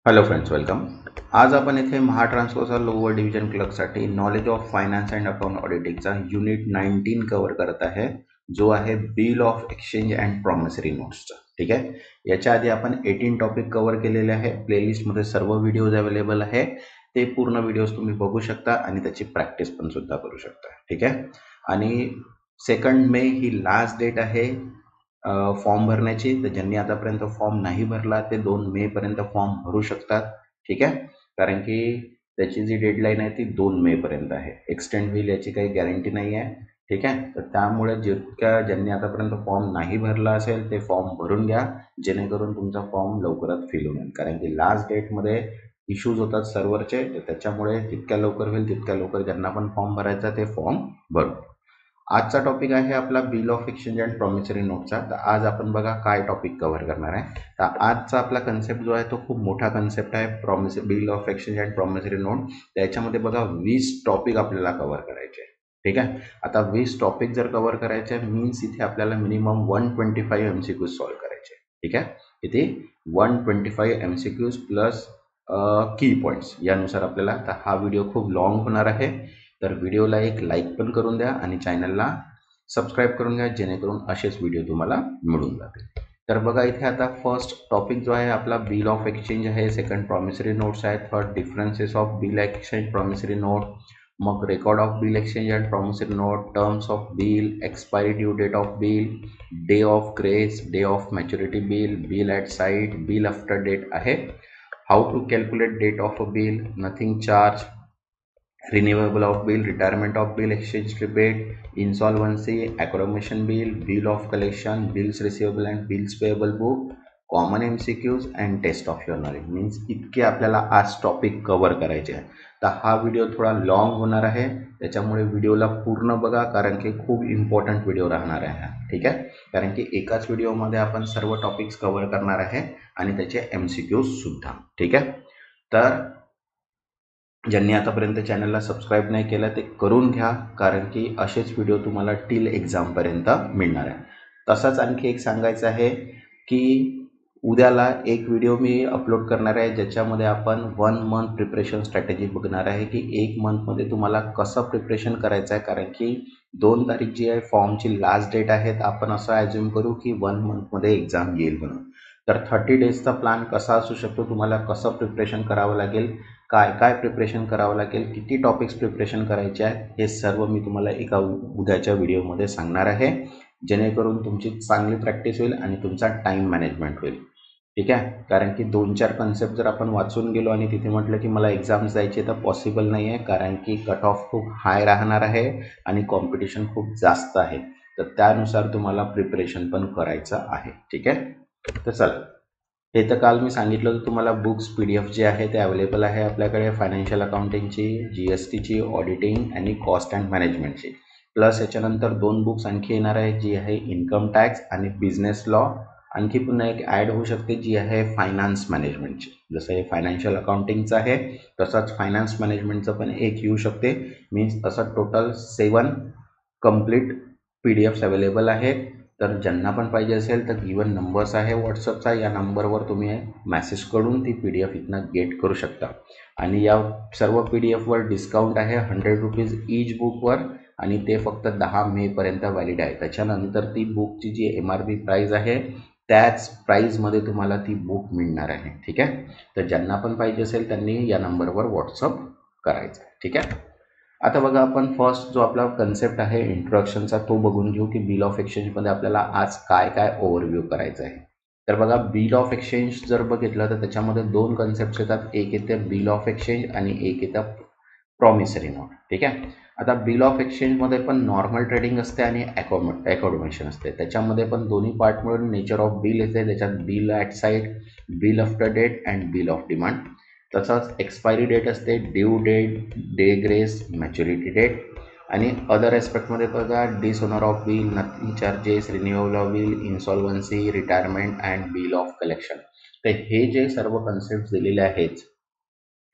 Hello friends, welcome. आज आपण इथे महाट्रान्सकोचा लोअर डिव्हिजन क्लर्कसाठी knowledge of finance and account ऑडिटिंगचा युनिट 19 कव्हर करत आहे, जो आहे bill of exchange and promissory नोट्सचा. ठीक आहे. याच्या आधी आपण 18 टॉपिक कव्हर केलेले आहे. प्लेलिस्टमध्ये सर्व व्हिडिओज अवेलेबल आहे. ते पूर्ण व्हिडिओज तुम्ही बघू शकता आणि त्याची प्रॅक्टिस पण सुद्धा करू शकता. ठीक आहे. आणि 2 मे ही लास्ट डेट आहे फॉर्म भरण्याची. तर ज्यांनी आतापर्यंत फॉर्म नाही भरला ते 2 मे पर्यंत फॉर्म भरू शकतात. ठीक आहे. कारण की त्याची जी डेडलाईन आहे ती 2 मे पर्यंत आहे. एक्सटेंड होईल याची काही गॅरंटी नाही आहे. ठीक आहे. तर त्यामुळे ज्यांनी आतापर्यंत फॉर्म नाही भरला असेल ते फॉर्म भरून घ्या, जेणेकरून तुमचा फॉर्म लवकरात फिल होईल. कारण की लास्ट डेटमध्ये इश्यूज होतात सर्व्हरचे, तर त्याच्यामुळे जितक्या लवकर होईल तितक्या लवकर ज्यांना पण फॉर्म भरायचा ते फॉर्म भरू. आजचा टॉपिक आहे आपला bill of exchange and promissory नोटचा. तर आज आपण बघा काय टॉपिक कव्हर करणार आहे. तर आजचा आपला कन्सेप्ट जो आहे तो खूप मोठा कन्सेप्ट आहे, bill of exchange and promissory note. त्याच्यामध्ये बघा 20 टॉपिक आपल्याला कव्हर करायचे. ठीक आहे. आता 20 टॉपिक जर कव्हर करायचे मीन्स इथे आपल्याला मिनिमम 125 MCQs सॉल्व्ह करायचे. ठीक आहे. इथे 125 MCQs प्लस की पॉईंट्स यानुसार आपल्याला. आता हा व्हिडिओ खूप लॉंग होणार आहे, तर व्हिडिओला एक लाईक पण करून द्या आणि चॅनलला सबस्क्राईब करून घ्या, जेणेकरून असेच व्हिडिओ तुम्हाला मिळून जातील. तर बघा इथे आता फर्स्ट टॉपिक जो आहे आपला बिल ऑफ एक्सचेंज आहे, सेकंड प्रॉमिसरी नोट्स आहे, third differences of bill exchange promissory note, मग record of bill exchange and promissory note, terms of bill, expiry due date of bill, day of grace, day of maturity bill, bill at sight, bill after date आहे, how to calculate date of a bill, nothing charge, renewable of bill, retirement of bill, exchange rebate, insolvency, accumulation bill, bill of collection, bills receivable and bills payable book, common MCQs and test of your knowledge. Means इतके आपल्याला आज topic cover करायचे आहे. तर हा video थोडा long होणार आहे, त्याच्यामुळे व्हिडिओला पूर्ण बघा, कारण की खूप इम्पॉर्टंट व्हिडिओ राहणार आहे. ठीक आहे. कारण की एकाच व्हिडिओमध्ये आपण सर्व टॉपिक्स कव्हर करणार आहे आणि त्याचे MCQs सुद्धा. ठीक आहे. तर ज्यांनी आतापर्यंत चॅनलला सबस्क्राईब नाही केलं ते करून घ्या, कारण की असेच व्हिडिओ तुम्हाला टिल एक्झामपर्यंत मिळणार आहे. तसंच आणखी एक सांगायचं आहे की उद्याला एक व्हिडिओ मी अपलोड करणार आहे, ज्याच्यामध्ये आपण 1 मंथ प्रिपरेशन स्ट्रॅटेजी बघणार आहे की 1 मंथमध्ये तुम्हाला कसं प्रिपरेशन करायचं आहे. कारण की 2 तारीख जी आहे फॉर्मची लास्ट डेट आहे, तर आपण असं ॲज्युम करू की 1 मंथमध्ये एक्झाम येईल म्हणून. तर 30 डेजचा प्लॅन कसा असू शकतो, तुम्हाला कसं प्रिपरेशन करावं लागेल, काय काय प्रिपरेशन करावं लागेल, किती टॉपिक्स प्रिपरेशन करायचे आहेत, हे सर्व मी तुम्हाला एका उद्याच्या व्हिडिओमध्ये सांगणार आहे, जेणेकरून तुमची चांगली प्रॅक्टिस होईल आणि तुमचा टाईम मॅनेजमेंट होईल. ठीक आहे. कारण की 2-4 कन्सेप्ट जर आपण वाचून गेलो आणि तिथे म्हटलं की मला एक्झाम्स द्यायचे, तर पॉसिबल नाही आहे, कारण की कट ऑफ खूप हाय राहणार आहे आणि कॉम्पिटिशन खूप जास्त आहे. तर त्यानुसार तुम्हाला प्रिपरेशन पण करायचं आहे. ठीक आहे. तर चला, हे तर काल मी सांगितलं होतं तुम्हाला. बुक्स PDF जे आहे ते अवेलेबल आहे आपल्याकडे, फायनान्शियल अकाउंटिंगची, GSTची, ऑडिटिंग आणि कॉस्ट अँड मॅनेजमेंटची. प्लस याच्यानंतर 2 बुक्स आणखी येणार आहे, जी आहे इन्कम टॅक्स आणि बिझनेस लॉ. आणखी पुन्हा एक ॲड होऊ शकते जी आहे फायनान्स मॅनेजमेंटची. जसं हे फायनान्शियल अकाउंटिंगचं आहे, तसंच फायनान्स मॅनेजमेंटचं पण एक येऊ शकते. मीन्स असं टोटल 7 कंप्लीट PDFs अवेलेबल आहे. तर ज्यांना पण पाहिजे असेल तर गिवन नंबर्स आहे व्हॉट्सअपचा, या नंबरवर तुम्ही मॅसेज करून ती PDF इथनं गेट करू शकता. आणि या सर्व PDFवर डिस्काउंट आहे 100 रुपीज ईच बुकवर, आणि ते फक्त 10 मेपर्यंत व्हॅलिड आहे. त्याच्यानंतर ती बुकची जी MRP प्राईज आहे त्याच प्राईजमध्ये तुम्हाला ती बुक मिळणार आहे. ठीक आहे. तर ज्यांना पण पाहिजे असेल त्यांनी या नंबरवर व्हॉट्सअप करायचं. ठीक आहे. आता बघा, आपण फर्स्ट जो आपला कन्सेप्ट आहे इंट्रोडक्शनचा तो बघून घेऊ की बिल ऑफ एक्सचेंजमध्ये आपल्याला आज काय काय ओव्हरव्ह्यू करायचं आहे. तर बघा, बिल ऑफ एक्सचेंज जर बघितलं तर त्याच्यामध्ये 2 कन्सेप्ट येतात. एक येतं बिल ऑफ एक्सचेंज आणि एक येतं प्रॉमिसरी नोट. ठीक आहे. आता बिल ऑफ एक्सचेंजमध्ये पण नॉर्मल ट्रेडिंग असते आणि अकॉमोडेशन असते. त्याच्यामध्ये पण दोन्ही पार्ट मिळून नेचर ऑफ बिल येते. त्याच्यात bill at sight, bill after date and bill of demand. तसंच एक्सपायरी डेट असते, due date, day grace, maturity date. आणि अदर ॲस्पेक्टमध्ये बघा, dishonour of bill, nothing charges, renewal of bill, insolvency, retirement and bill of collection. तर हे जे सर्व concept दिलेले आहेत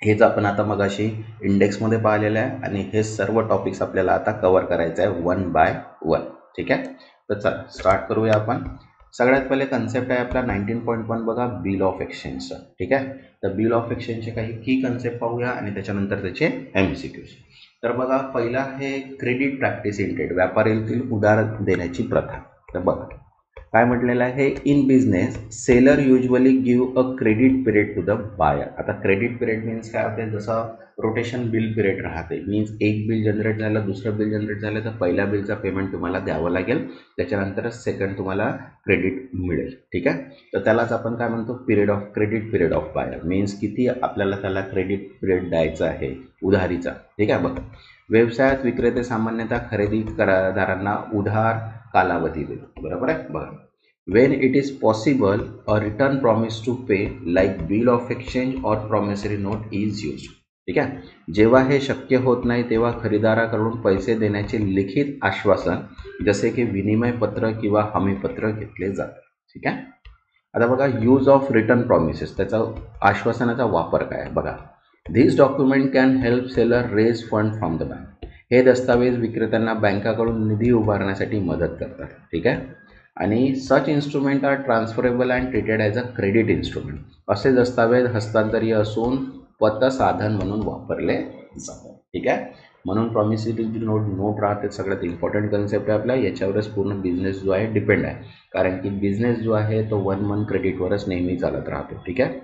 हेच आपण आता मगाशी इंडेक्समध्ये पाहिलेलं आहे, आणि हे सर्व टॉपिक्स आपल्याला आता कव्हर करायचं आहे 1 बाय 1. ठीक आहे. तर चला स्टार्ट करूया आपण. सगळ्यात पहिले कन्सेप्ट आहे आपला 19.1 बघा, बिल ऑफ एक्सचेंजचा. ठीक आहे, तर बिल ऑफ एक्सचेंजचे काही की कन्सेप्ट पाहूया आणि त्याच्यानंतर त्याचे MCQs. तर बघा, पहिला आहे क्रेडिट प्रॅक्टिस इन ट्रेड, व्यापारीतील उधार देण्याची प्रथा. तर बघा काय म्हटलेलं आहे, in business seller usually give a credit period to the buyer. आता क्रेडिट पिरियड मीन्स काय होते, जसं रोटेशन बिल पिरियड राहते. मीन्स एक बिल जनरेट झालं, दुसरं बिल जनरेट झालं तर पहिल्या बिलचा पेमेंट तुम्हाला द्यावं लागेल, त्याच्यानंतरच सेकंड तुम्हाला क्रेडिट मिळेल. ठीक आहे, तर त्यालाच आपण काय म्हणतो, period of credit period of buyer. Means किती आपल्याला त्याला क्रेडिट पिरियड द्यायचा आहे उधारीचा. ठीक आहे, बघा व्यवसायात विक्रेते सामान्यतः खरेदी करादारांना उधार कालावधी देतो. बरोबर आहे, बघा when it is possible a return promise to pay like bill of exchange or promissory note is used. ठीक आहे, जेव्हा हे शक्य होत नाही तेव्हा खरेदीदाराकडून पैसे देण्याचे लिखित आश्वासन जसे की विनिमय पत्र किंवा हमीपत्र घेतले जाते. ठीक आहे, आता बघा यूज ऑफ रिटर्न प्रॉमिसेस, त्याचा आश्वासनाचा वापर काय आहे बघा. This document can help seller raise fund from the bank. हे दस्तावेज विक्रेत्यांना बँकाकडून निधी उभारण्यासाठी मदत करतात. ठीक आहे, आणि such instrument are transferable and treated as a credit instrument. असे दस्तावेज हस्तांतरीय असून पतसाधन म्हणून वापरले जातात. ठीक आहे, म्हणून प्रॉमिसरी नोट राहते सगळ्यात इम्पॉर्टंट कन्सेप्ट आहे आपला. याच्यावरच पूर्ण बिझनेस जो आहे डिपेंड आहे, कारण की बिझनेस जो आहे तो 1 मंथ क्रेडिटवरच नेहमी चालत राहतो. ठीक आहे,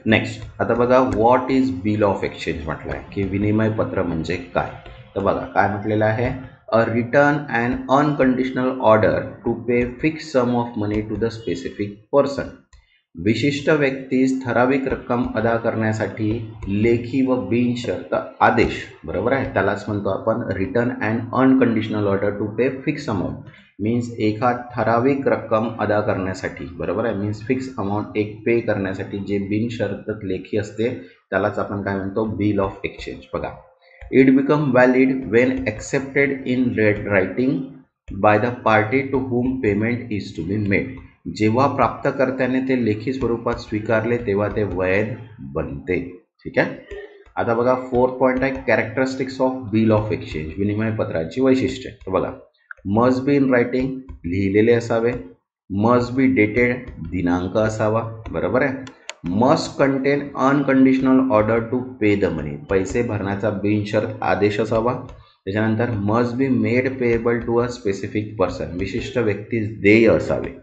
नेक्स्ट आता बघा what is bill of exchange म्हटलं आहे की विनिमय पत्र म्हणजे काय. तर बघा काय म्हटलेलं आहे, a written and unconditional order to pay fixed sum of money to the specific person. विशिष्ट व्यक्तीस ठराविक रक्कम अदा करण्यासाठी लेखी व बिनशर्त आदेश, बरोबर आहे, त्यालाच म्हणतो आपण written and unconditional order to pay fix amount. Means एका ठराविक रक्कम अदा करण्यासाठी, बरोबर आहे, मीन्स फिक्स अमाऊंट एक पे करण्यासाठी जे बिनशर्त लेखी असते त्यालाच आपण काय म्हणतो, बिल ऑफ एक्सचेंज. बघा it become valid when accepted in writing by the party to whom payment is to be made. जेव्हा प्राप्तकर्त्याने ते लेखी स्वरूपात स्वीकारले तेव्हा ते वैध बनते. ठीक आहे, आता बघा 4th पॉईंट आहे characteristics of bill of exchange, विनिमय पत्राची वैशिष्ट्ये. तर बघा मस्ट बी इन रायटिंग, लिहिलेले असावे. मस्ट बी डेटेड, दिनांक असावा. बरोबर आहे, must contain unconditional order to pay the money, पैसे भरण्याचा बिनशर्त आदेश असावा. त्याच्यानंतर must be made payable to a specific person, विशिष्ट व्यक्तीस देय असावे.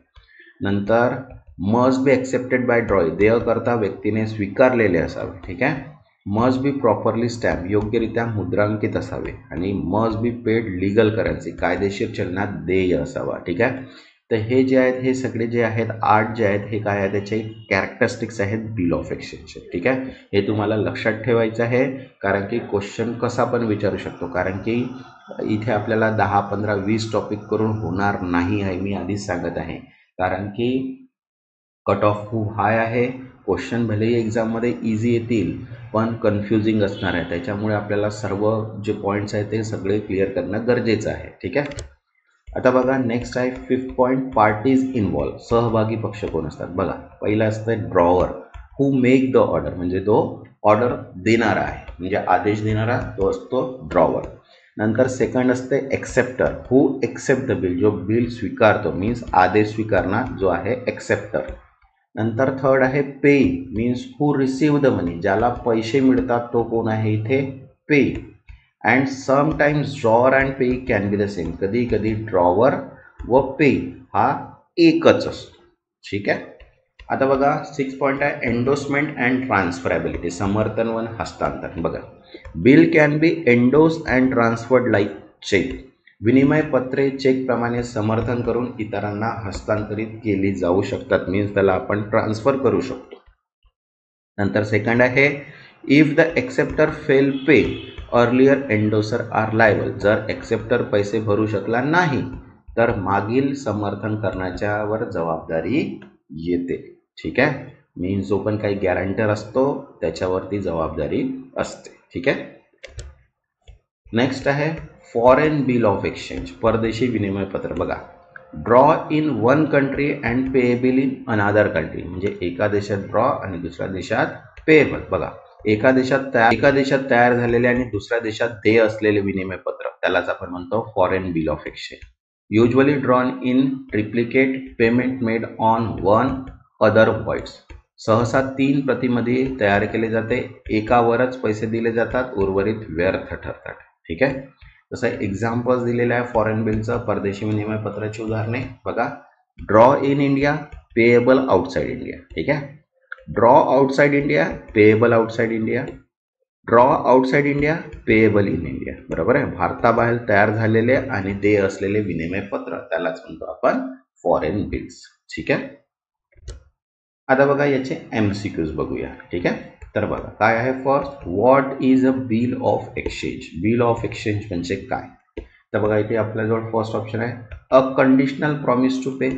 नंतर must be accepted by drawee, देयकर्ता व्यक्तीने स्वीकारलेले असावे. ठीक आहे, मस्ट बी प्रॉपरली स्टॅम्प, योग्यरित्या मुद्रांकित असावे. आणि must be paid legal currency, कायदेशीर चलनात देय असावा. ठीक आहे, तर हे जे आहेत हे सगळे जे आहेत 8 जे आहेत हे काय आहे, त्याचे कॅरेक्टरिस्टिक्स आहेत बिल ऑफ एक्सचेंजचे. ठीक आहे, हे तुम्हाला लक्षात ठेवायचं आहे, कारण की क्वेश्चन कसा पण विचारू शकतो, कारण की इथे आपल्याला 10, 15, 20 टॉपिक करून होणार नाही आहे, मी आधीच सांगत आहे. कारण की कट ऑफ खूप हाय आहे. क्वेश्चन भलेही एक्झाममध्ये इझी येतील पण कन्फ्युजिंग असणार आहे, त्याच्यामुळे आपल्याला सर्व जे पॉईंट्स आहेत ते सगळे क्लिअर करणं गरजेचं आहे. ठीक आहे, आता बघा नेक्स्ट आहे 5th पॉईंट, पार्टीज इन्व्हॉल्व, सहभागी पक्ष कोण असतात. बघा पहिला असतं drawer, who make the order, म्हणजे तो ऑर्डर देणारा आहे, म्हणजे आदेश देणारा तो असतो ड्रॉवर. नंतर सेकंड असते acceptor, who accept the bill, जो बिल स्वीकारतो, मीन्स आदेश स्वीकारणार जो आहे एक्सेप्टर. नंतर थर्ड आहे payee, means who receive the money, ज्याला पैसे मिळतात तो कोण आहे इथे, payee. And sometimes drawer and payee can be the same, कधी कधी ड्रॉवर व पे हा एकच असतो. ठीक आहे, आता बघा 6th पॉईंट आहे एंडोसमेंट अँड ट्रान्सफरेबिलिटी, समर्थन व हस्तांतरण. बघा bill can be endorse and transferred like cheque, विनिमय पत्रे चेक प्रमाणे समर्थन करून इतरांना हस्तांतरित केली जाऊ शकतात, मीन्स त्याला आपण ट्रान्सफर करू शकतो. नंतर सेकंड आहे if the acceptor fail pay earlier endorser are liable, जर एक्सेप्टर पैसे भरू शकला नाही तर मागील समर्थन करण्याच्यावर जबाबदारी येते. ठीक आहे, मीन्स जो पण काही गॅरंटर असतो त्याच्यावरती जबाबदारी असते. ठीक आहे, नेक्स्ट आहे फॉरेन बिल ऑफ एक्सचेंज, परदेशी विनिमय पत्र. बघा draw in one country and payable in अनादर कंट्री, म्हणजे एका देशात ड्रॉ आणि दुसऱ्या देशात पेएबल. बघा एका देशात तयार झालेले आणि दुसऱ्या देशात देय असलेले विनिमय पत्र त्यालाच आपण म्हणतो foreign bill of exchange. usually drawn in triplicate payment made on one other voids. सहसा 3 प्रतिमध्ये तयार केले जाते, एकावरच पैसे दिले जातात, उर्वरित व्यर्थ ठरतात. ठीक आहे. तसं एक्झाम्पल्स दिलेलं आहे फॉरेन बिलचं, परदेशी विनिमय पत्राची उदाहरणे बघा. Draw in India, payable outside India. ठीक आहे. Draw outside India, payable outside India. Draw outside India, payable in India. बरोबर आहे. भारताबाहेर तयार झालेले आणि देय असलेले विनिमय पत्र, त्यालाच म्हणतो आपण फॉरेन बिल्स. ठीक आहे. आता बघा याचे एमसीक्यूज बघूया. ठीक आहे. तर बघा काय आहे. First, what is a bill of exchange. Bill of exchange म्हणजे काय. तर बघा इथे आपल्याजवळ फर्स्ट ऑप्शन आहे a conditional promise to pay.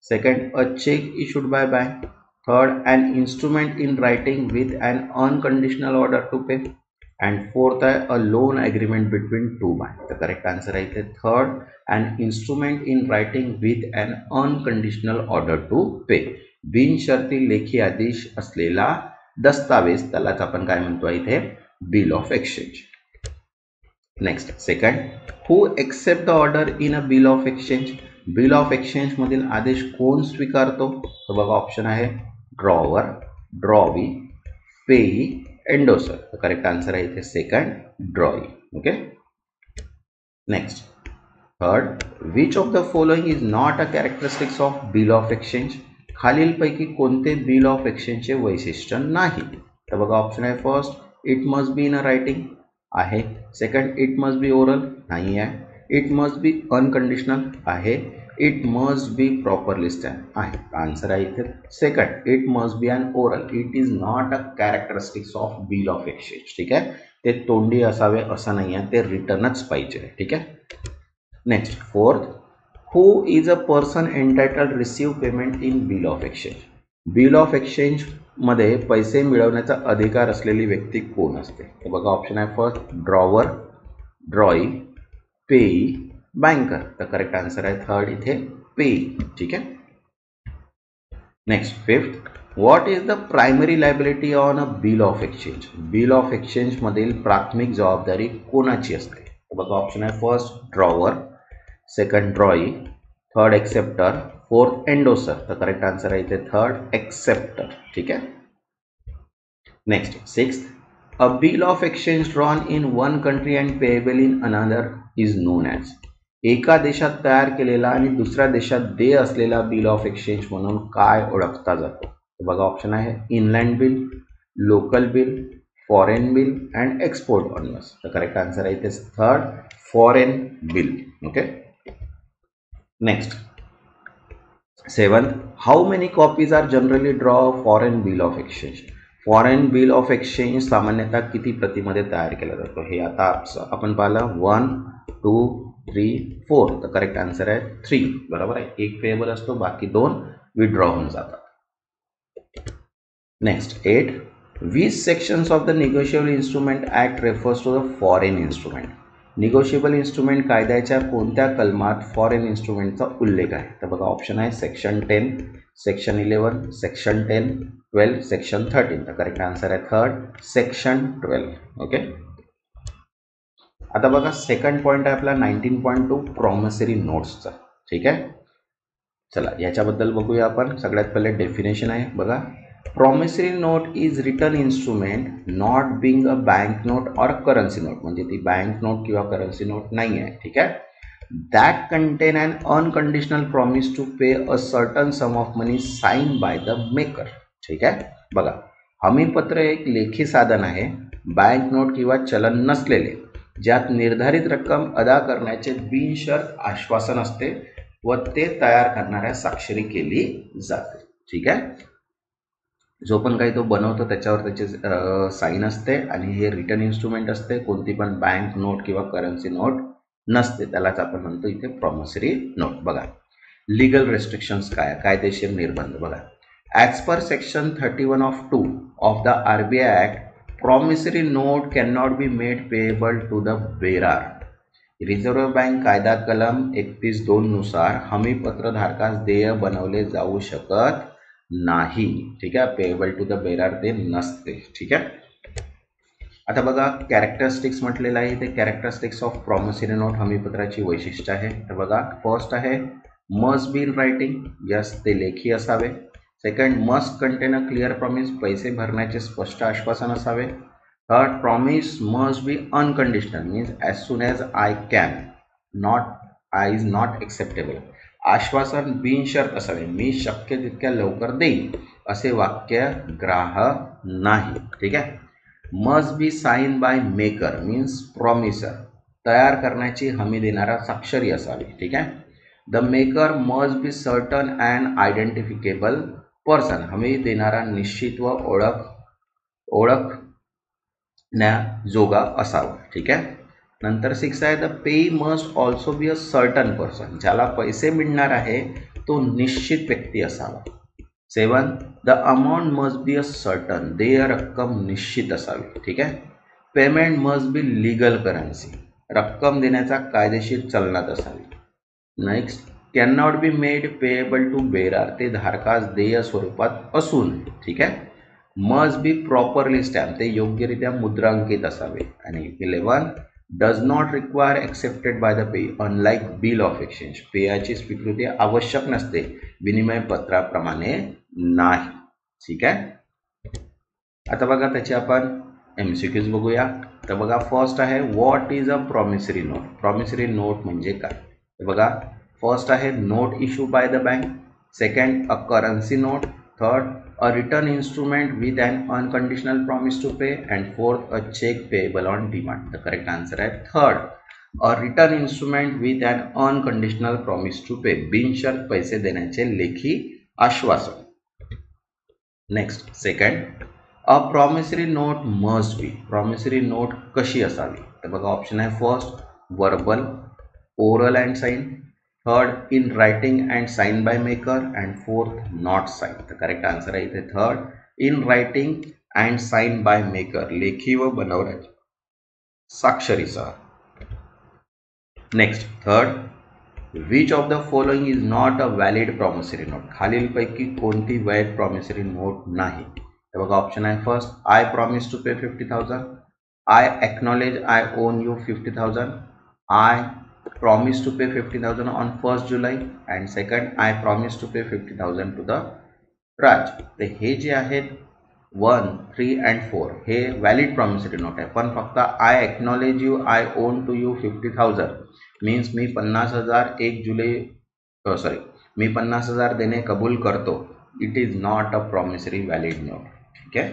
Second, a cheque issued by bank. Third, an instrument in writing with an unconditional order to pay. And fourth आहे a loan agreement between two banks. The correct answer आहे इथे third, an instrument in writing with an unconditional order to pay. बिनशर्ती लेखी आदेश असलेला दस्तावेज, त्यालाच आपण काय म्हणतो इथे bill of exchange. Next, second, who accept the order in a bill of exchange. Bill of exchange मधील आदेश कोण स्वीकारतो. तर बघा ऑप्शन आहे ड्रॉवर, ड्रॉवी, पेई, एंडोसर. तर करेक्ट आन्सर आहे इथे second, drawee. Okay. Next, third, which of the following is not a characteristics of bill of exchange. खालीलपैकी कोणते बिल ऑफ एक्सचेंजचे वैशिष्ट्य नाही. तर बघा ऑप्शन आहे first, it must be in a writing आहे. Second, it must be oral नाही आहे. इट मस्ट बी अनकंडिशनल आहे. It must be properly stamp आहे. आन्सर आहे इथे second, it must be an oral. It is not a characteristics of bill of exchange. ठीक आहे. ते तोंडी असावे असं नाही आहे, ते रिटर्नच पाहिजे. ठीक आहे. Next, fourth, who is a person entitled receive payment in bill of exchange. Bill of exchange मध्ये पैसे मिळवण्याचा अधिकार असलेली व्यक्ती कोण असते. तर बघा ऑप्शन आहे फर्स्ट, ड्रॉवर, ड्रॉई, पेई, बँकर. तर करेक्ट आन्सर आहे थर्ड इथे पेई. ठीक आहे. Next, fifth, what is the primary liability on a bill of exchange. Bill of exchange मधील प्राथमिक जबाबदारी कोणाची असते. तर बघा ऑप्शन आहे first, drawer, second, ड्रॉई, third, acceptor, fourth, endorser. तर करेक्ट आन्सर आहे इथे थर्ड, एक्सेप्टर. ठीक आहे. Next, sixth, a bill of exchange drawn in one country and payable in another is non as. एका देशात तयार केलेला आणि दुसऱ्या देशात देय असलेला बिल ऑफ एक्सचेंज म्हणून काय ओळखता जातो. बघा ऑप्शन आहे inland bill, local bill, foreign bill and export honours. तर करेक्ट आन्सर आहे इथे third, foreign bill. Okay. Next, seventh, how many copies are generally draw foreign bill of exchange. Foreign bill of exchange सामान्यतः किती प्रतिमध्ये तयार केला जातो. हे आता आपण पाहिलं 1, 2, 3, 4. तर करेक्ट आन्सर आहे 3. बरोबर आहे. एक पेएबल असतो, बाकी 2 विथड्रॉ होऊन जातात. Next, 8, which sections of the Negotiable Instrument Act refers to the foreign instrument. Negotiable instrument कायद्याच्या कोणत्या कलमात फॉरेन इन्स्ट्रुमेंटचा उल्लेख आहे. तर बघा ऑप्शन आहे सेक्शन 10, सेक्शन 11, सेक्शन 10, 12, सेक्शन 13. तर करेक्ट आन्सर आहे थर्ड, सेक्शन 12. ओके. आता बघा सेकंड पॉईंट आहे आपला 19.2 प्रॉमिसरी नोट्सचा. ठीक आहे. चला याच्याबद्दल बघूया आपण. सगळ्यात पहिले डेफिनेशन आहे बघा. Promissory note is written instrument not being a bank note or currency note. म्हणजे ती बँक नोट किंवा करन्सी नोट नाही आहे. ठीक आहे. That contain an unconditional promise to pay a certain sum of money sign by the maker. ठीक आहे. बघा हमीपत्र एक लेखी साधन आहे, बँक नोट किंवा चलन नसलेले, ज्यात निर्धारित रक्कम अदा करण्याचे बिनशर्त आश्वासन असते व ते तयार करणाऱ्या स्वाक्षरी केली जाते. ठीक आहे. जो पण काही तो बनवतो त्याच्यावर त्याचे साईन असते आणि हे रिटर्न इन्स्ट्रुमेंट असते. कोणती पण बँक नोट किंवा करन्सी नोट नसते, त्यालाच आपण म्हणतो इथे प्रॉमिसरी नोट. बघा लीगल रेस्ट्रिक्शन्स काय, कायदेशीर निर्बंध बघा. As per section 31 of 2 of the RBI Act, promissory note cannot be made payable to the bearer. Reserve bank कायदा कलम 31(2) नुसार हमीपत्र धारकास देय बनवले जाऊ शकत नाही. ठीक आहे. पेएबल टू द बेरार ते नसते. ठीक आहे. आता बघा कॅरेक्टरिस्टिक्स म्हटलेलं आहे, ते कॅरेक्टरिस्टिक्स ऑफ प्रॉमिसरी नोट हमीपत्राची वैशिष्ट्य आहे. तर बघा फर्स्ट आहे must be in writing, yes ते लेखी असावे. Second must contain a clear promise, पैसे भरण्याचे स्पष्ट आश्वासन असावे. Third promise must be unconditional, means as soon as I can, not I is not acceptable. आश्वासन बिनशर्त असावे, मी शक्य तितक्या लवकर देईन असे वाक्य ग्राह्य नाही. ठीक आहे. Must be sign by maker, means promiser, तयार करण्याची हमी देणारा स्वाक्षरी असावी. ठीक आहे. The maker must be certain and identifiable person, हमी देणारा निश्चित व ओळखण्याजोगा असावा. ठीक आहे. नंतर 6 आहे the payee must also be a certain person, ज्याला पैसे मिळणार आहे तो निश्चित व्यक्ती असावा. 7 the amount must be a certain, देय रक्कम निश्चित असावी. ठीक आहे. Payment must be legal currency, रक्कम देण्याचा कायदेशीर चलनात असावी. Next can not be made payable to bearer, ते धारकास देय स्वरूपात असू नये. ठीक आहे. मस्ट बी प्रॉपरली स्टॅम्प, ते योग्यरित्या मुद्रांकित असावे. आणि 11 does not require accepted by the payee, unlike bill of exchange, पेयाची स्वीकृती आवश्यक नसते, विनिमय पत्राप्रमाणे नाही. ठीक आहे. आता बघा त्याचे आपण MCQs बघूया. तर बघा फर्स्ट आहे what is a promissory note, promissory note म्हणजे काय. तर बघा फर्स्ट आहे note issue by the bank. Second a currency note. Third a return instrument with an unconditional promise to pay. And fourth a cheque payable on demand. The correct answer आहे third, a return instrument with an unconditional promise to pay, बिनशर्त पैसे देण्याचे लेखी आश्वासन. Next second a promissory note must be, promissory note कशी असावी. तर बघा ऑप्शन आहे first verbal, oral and sign. Third in writing and sign by maker. And fourth not sign. तर करेक्ट आन्सर आहे इथे third, in writing and sign by maker, लेखी व बनवण्याची स्वाक्षरीसह. Next third which of the following is not a valid promissory note, खालीलपैकी कोणती वैध प्रॉमिसरी नोट नाही. तर बघा ऑप्शन आहे first I promise to pay 50,000. I acknowledge I owe you 50,000. I promise to pay 50,000 on 1st July. And second I promise to pay 50,000 to the Raj. तर हे जे आहेत 1, 3 अँड 4 हे व्हॅलिड प्रॉमिसरी नोट आहे. पण फक्त I acknowledge you I owe to you 50,000 means मी 50,000 मी 50,000 देणे कबूल करतो. It is not a promissory valid note. ठीक आहे.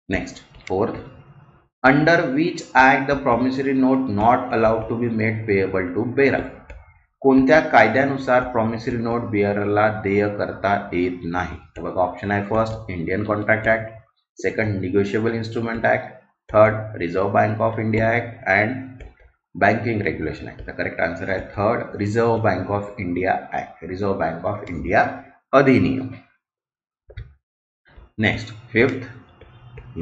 Next fourth under which act the promissory note not allowed to be made payable to bearer, कोणत्या कायद्यानुसार promissory note बिअररला देय करता येत नाही. तर बघा ऑप्शन आहे first Indian contract act. Second negotiable instrument act. Third reserve bank of India act. And banking regulation act. The correct answer आहे third, reserve bank of India act, reserve bank of India अधिनियम. Next fifth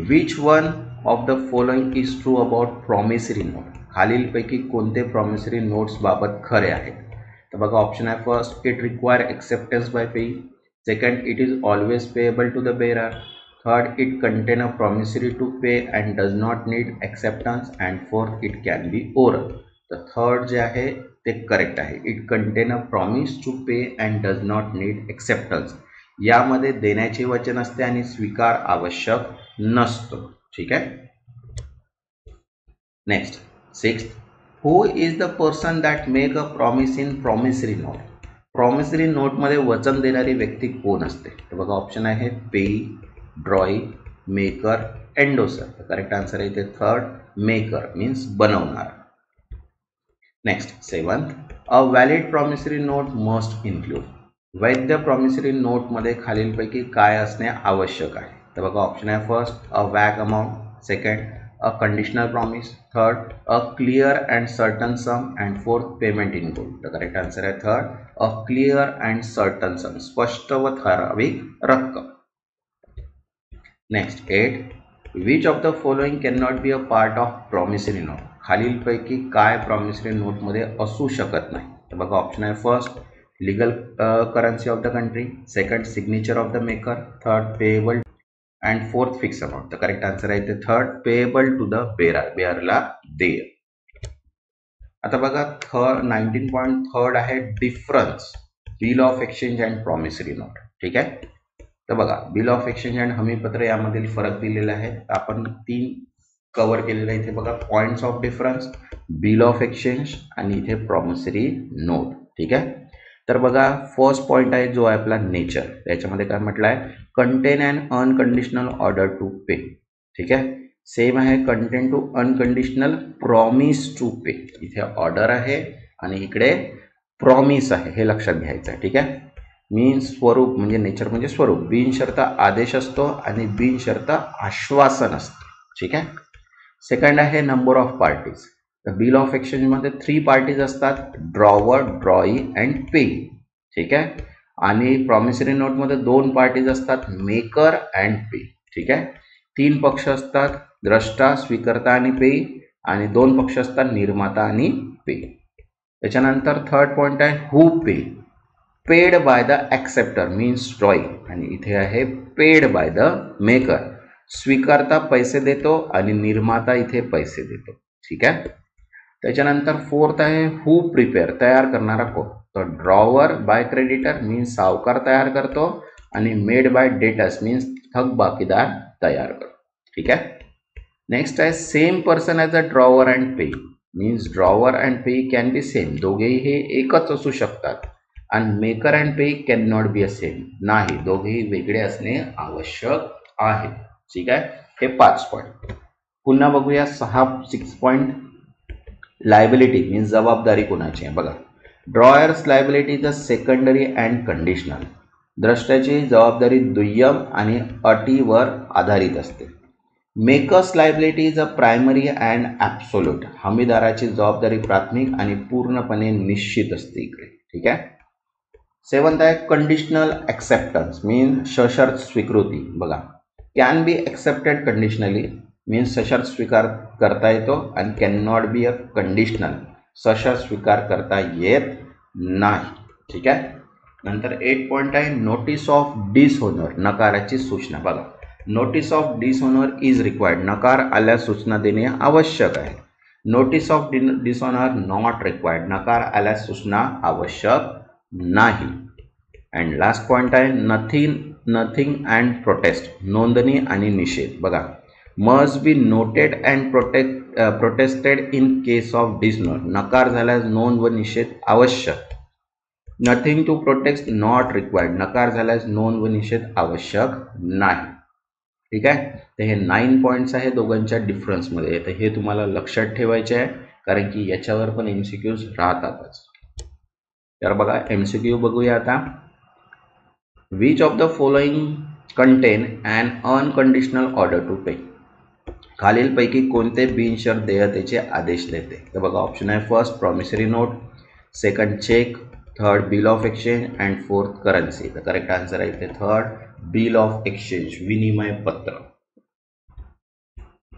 which one of the following is true about promissory note, खालीलपैकी कोणते promissory notes बाबत खरे आहेत. तर बघा option आहे first it require acceptance by payee. Second it is always payable to the bearer. Third it contain a promissory to pay and does not need acceptance. And fourth it can be oral. तर third जे आहे ते correct आहे, it contain a promise to pay and does not need acceptance. यामध्ये देण्याचे वचन असते आणि स्वीकार आवश्यक नसतो. ठीक आहे. Next sixth who is the person that make a promise in promissory note, promissory नोटमध्ये वचन देणारी व्यक्ती कोण असते. तर बघा ऑप्शन आहे पे, ड्रॉई, मेकर, एंडोसर. तर करेक्ट आन्सर आहे इथे थर्ड, मेकर मीन्स बनवणार. नेक्स्ट सेवन्थ अ valid promissory note must include, वैध प्रॉमिसरी नोटमध्ये खालीलपैकी काय असणे आवश्यक आहे. तर बघा ऑप्शन आहे first a vague amount. Second a conditional promise. Third a clear and certain sum. And fourth payment in gold. तर करेक्ट आन्सर आहे third, a clear and certain sum, स्पष्ट व ठराविक रक्कम. Next 8 which of the following can not be a part of promissory note, खालीलपैकी काय promissory नोटमध्ये असू शकत नाही. तर बघा ऑप्शन आहे first legal currency of the country. Second signature of the maker. Third payable and fourth fix amount. तर करेक्ट आन्सर आहे इथे third, payable to the bearer, बेअरला देय. आता बघा 19.3 आहे difference bill of exchange and promissory note. ठीक आहे. तर बघा बिल ऑफ एक्सचेंज अँड हमीपत्र यामधील फरक दिलेला आहे. आपण 3 कव्हर केलेला आहे इथे बघा. Points of difference, bill of exchange आणि इथे प्रॉमिसरी नोट. ठीक आहे. तर बघा फर्स्ट पॉइंट आहे जो आहे आपला नेचर. याच्यामध्ये काय म्हटलं आहे, contain and unconditional order to pay. ठीक आहे. सेम आहे contain to unconditional promise to pay. इथे ऑर्डर आहे आणि इकडे प्रॉमिस आहे, हे लक्षात घ्यायचं आहे. ठीक आहे. मीन्स स्वरूप म्हणजे नेचर म्हणजे स्वरूप. बिनशर्त आदेश असतो आणि बिनशर्त आश्वासन असतं. ठीक आहे. सेकंड आहे नंबर ऑफ पार्टीज. तर बिल ऑफ एक्सचेंज मध्ये 3 पार्टीज असतात, ड्रॉवर, ड्रॉई अँड पे. ठीक आहे. आणि प्रॉमिसरी नोट मध्ये 2 पार्टीज असतात, मेकर अँड पे. ठीक आहे. 3 पक्ष असतात, द्रष्टा, स्वीकर्ता आणि पे, आणि 2 पक्ष असतात, निर्माता आणि पे. त्याच्यानंतर थर्ड पॉइंट आहे who pay. Paid by the acceptor means drawee, आणि इथे आहे पेड बाय द मेकर. स्वीकारता पैसे देतो आणि निर्माता इथे पैसे देतो. ठीक आहे. त्याच्यानंतर फोर्थ आहे हू प्रिपेअर, तयार करणारा कोण. तर ड्रॉवर बाय क्रेडिटर मीन्स सावकार तयार करतो, आणि मेड बाय डेटर्स मीन्स थकबाकीदार तयार करतो. ठीक आहे. नेक्स्ट आहे same person as a drawer and pay means drawer and payee can B same. दोघेही हे एकच असू शकतात. आणि maker and payee can not be a same, नाही, दोघेही वेगळे असणे आवश्यक आहे. ठीक आहे. हे 5 पॉईंट. पुन्हा बघूया 6 पॉईंट. लायबिलिटी मीन्स जबाबदारी कोणाची आहे. बघा drawer's liability is a secondary and conditional. द्रष्ट्याची जबाबदारी दुय्यम आणि अटीवर आधारित असते. Maker's liability is a primary and absolute. हमीदाराची जबाबदारी प्राथमिक आणि पूर्णपणे निश्चित असते इकडे. ठीक आहे. 7th आहे कंडिशनल ॲक्सेप्टन्स मीन्स सशर्त स्वीकृती. बघा कॅन बी ॲक्सेप्टेड कंडिशनली मीन्स सशर्त स्वीकार करता येतो, आणि can not be a conditional, सशर्त स्वीकार करता येत नाही. ठीक आहे. नंतर 8 पॉईंट आहे नोटीस ऑफ डिसओनर, नकाराची सूचना. बघा notice of dishonour is required, नकार आल्यास सूचना देणे आवश्यक आहे. Notice of dishonour not required, नकार आल्यास सूचना आवश्यक नाही. अँड लास्ट पॉइंट आहे नथिंग अँड प्रोटेस्ट, नोंदणी आणि निषेध. बघा must be noted and protested in case of dishonour, नकार झाल्यास नोंद व निषेध आवश्यक. Noting to protest not required, नकार झाल्यास नोंद व निषेध आवश्यक नाही. ठीक आहे. तर हे 9 पॉईंट्स आहे दोघांच्या डिफरन्समध्ये. तर हे तुम्हाला लक्षात ठेवायचे आहे, कारण की याच्यावर पण MCQs राहतातच. तर बघा MCQ बघूया आता. Which of the following contain and unconditional order to pay. खालीलपैकी कोणते बिनशर्त देयतेचे आदेश देते. तर बघा ऑप्शन आहे first promissory note, second cheque, third bill of exchange and fourth currency. तर करेक्ट आन्सर आहे इथे थर्ड, बिल ऑफ एक्सचेंज, विनिमय पत्र.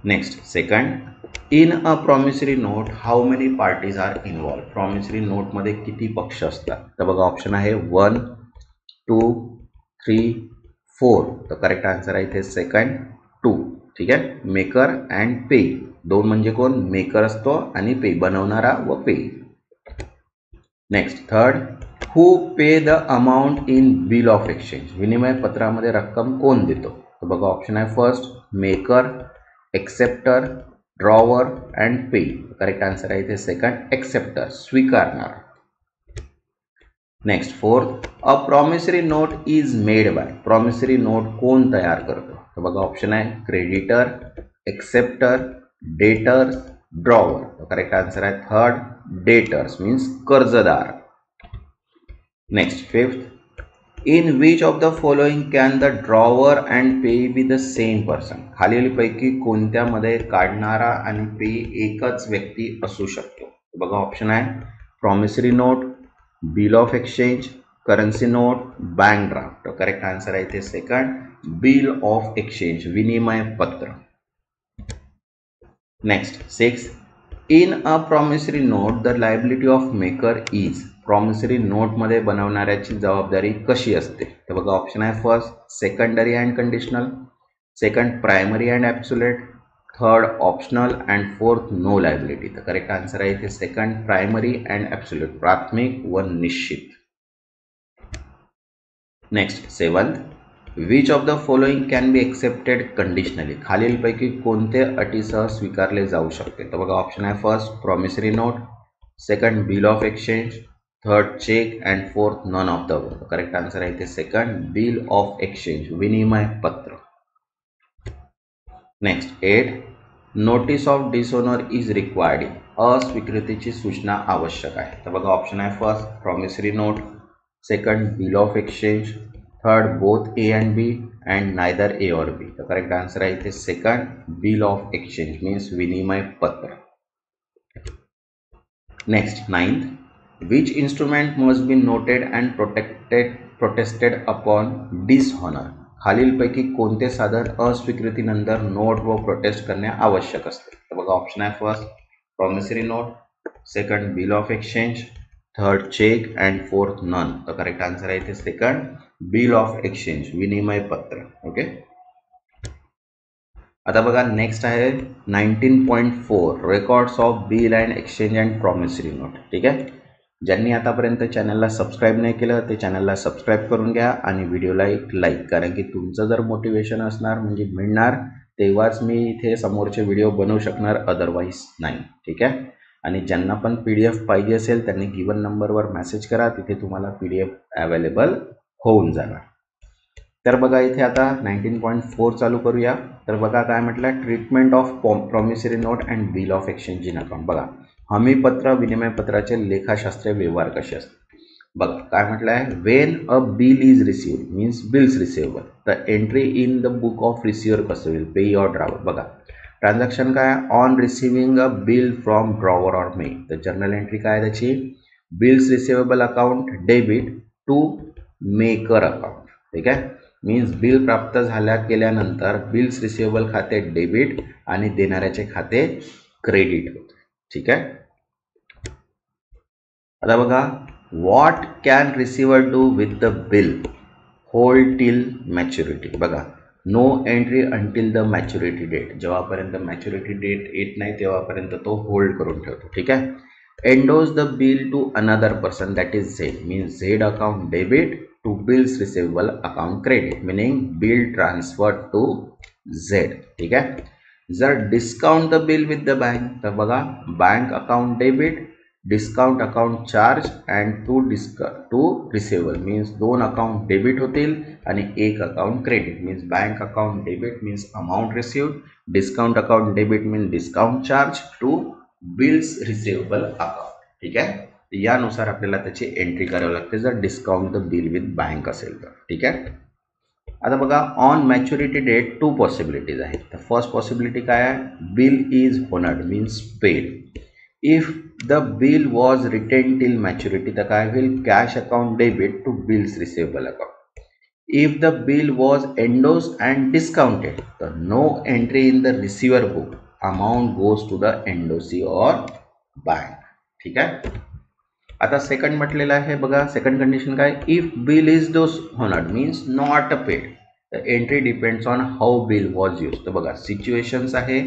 Next second, in a promissory note how many parties are involve. Promissory नोटमध्ये किती पक्ष असतात. तर बघा ऑप्शन आहे 1, 2, 3, 4. तर करेक्ट आन्सर आहे इथे सेकंड 2. ठीक आहे. मेकर अँड पे, 2 म्हणजे कोण, मेकर असतो आणि पे बनवणारा व pay. Next third, who pay the amount in bill of exchange. विनिमय पत्रामध्ये रक्कम कोण देतो. तर बघा ऑप्शन आहे first maker, acceptor, drawer and pay. Correct answer आहे इथे सेकंड एक्सेप्टर, स्वीकारणार. Next fourth, a promissory note is made by. Promissory note कोण तयार करतो. तर बघा ऑप्शन आहे creditor, acceptor, debtors, drawer. Correct answer आहे थर्ड डेटर्स मीन्स कर्जदार. Next fifth, in which of the following can the drawer and pay B the same person. खालीलपैकी कोणत्यामध्ये काढणारा आणि पे एकच व्यक्ती असू शकतो. बघा ऑप्शन आहे promissory note, bill of exchange, currency note, bank draft. Correct answer आहे इथे सेकंड, बिल ऑफ एक्सचेंज, विनिमय पत्र. Next 6, in a promissory note the liability of maker is. Promissory नोटमध्ये बनवणाऱ्याची जबाबदारी कशी असते. तर बघा ऑप्शन आहे first secondary and conditional, second primary and absolute, third optional and fourth no liability. तर करेक्ट आन्सर आहे इथे सेकंड प्रायमरी अँड ॲब्सोल्यूट, प्राथमिक व निश्चित. Next 7th, which of the following can be accepted conditionally. खालीलपैकी कोणते अटीसह स्वीकारले जाऊ शकते. तर बघा ऑप्शन आहे first promissory note, second bill of exchange, third cheque and fourth none of the above. Correct answer आहे इथे सेकंड बिल ऑफ एक्सचेंज, विनिमय पत्र. Next 8, notice of dishonour is required. अस्वीकृतीची सूचना आवश्यक आहे. तर बघा ऑप्शन आहे first promissory note, second bill of exchange, third both A and B and neither A or B. तर करेक्ट आन्सर आहे इथे second bill of exchange means विनिमय पत्र. Next 9th, which instrument must be noted and protested upon dishonour. खालीलपैकी कोणते साधन अस्वीकृतीनंतर note व prostate करणे आवश्यक असते. तर बघा ऑप्शन आहे first promissory note, second bill of exchange, third cheque and fourth none. तर करेक्ट आन्सर आहे इथे सेकंड बिल ऑफ एक्सचेंज, विनिमय पत्र. ओके. आता बघा नेक्स्ट आहे 19.4 records of bill and exchange and promissory note. ठीक आहे. ज्यांनी आतापर्यंत चॅनलला सबस्क्राईब नाही केलं ते चॅनलला सबस्क्राईब करून घ्या आणि व्हिडिओला एक लाईक, कारण की तुमचं जर मोटिवेशन असणार म्हणजे मिळणार तेव्हाच मी इथे समोरचे व्हिडिओ बनवू शकणार, अदरवाईज नाही. ठीक आहे. आणि ज्यांना पण PDF पाहिजे असेल त्यांनी गिवन नंबरवर मेसेज करा, तिथे तुम्हाला PDF अवेलेबल होऊन जाणार. तर बघा इथे आता 19.4 चालू करूया. तर बघा काय म्हटलं, treatment of promissory note and bill of exchange in account. बघा हमीपत्र विनिमय पत्राचे लेखाशास्त्रीय व्यवहार कसे असतात. बघा काय म्हटलं आहे, when a bill is received means bills receivable, the entry in the book of receiver कसं होईल, पे ऑर ड्रावर. बघा ट्रान्झॅक्शन काय, on receiving a bill from drawer or may. तर जर्नल एंट्री काय त्याची, bills receivable account debit to maker account. ठीक आहे. Means bill प्राप्त केल्यानंतर बिल्स रिसिवेबल खाते डेबिट आणि देणाऱ्याचे खाते क्रेडिट होते. ठीक आहे. आता बघा, what can receiver do with the bill, hold till maturity. बघा no entry until the maturity date, जेव्हापर्यंत मॅच्युरिटी डेट येत नाही तेव्हापर्यंत तो होल्ड करून ठेवतो. ठीक आहे. Endorse the bill to another person that is Z, means Z account debit to bills receivable account credit, meaning bill transfer to Z. ठीक आहे. जर discount the bill with the bank, तर बघा bank account debit, discount account charge and to receivable means दोन account debit होतील आणि एक account credit, means bank account debit means amount received, discount account debit means discount charge to bills receivable account. ठीक आहे. यानुसार आपल्याला त्याची entry करावी लागते जर discount the bill with bank असेल तर. ठीक आहे. आता बघा on maturity date two possibilities आहेत. तर फर्स्ट पॉसिबिलिटी काय आहे, bill is honoured means paid. If the bill was retain till maturity, तर काय होईल, cash account debit to bills receivable account. If the bill was endorsed and discounted, तर no entry in the receiver book, amount goes to the endorsee or bank. ठीक आहे. आता second म्हटलेलं आहे बघा, सेकंड कंडिशन काय, if bill is dishonoured means not paid, the entry depends on how bill was use. तर बघा situations आहे,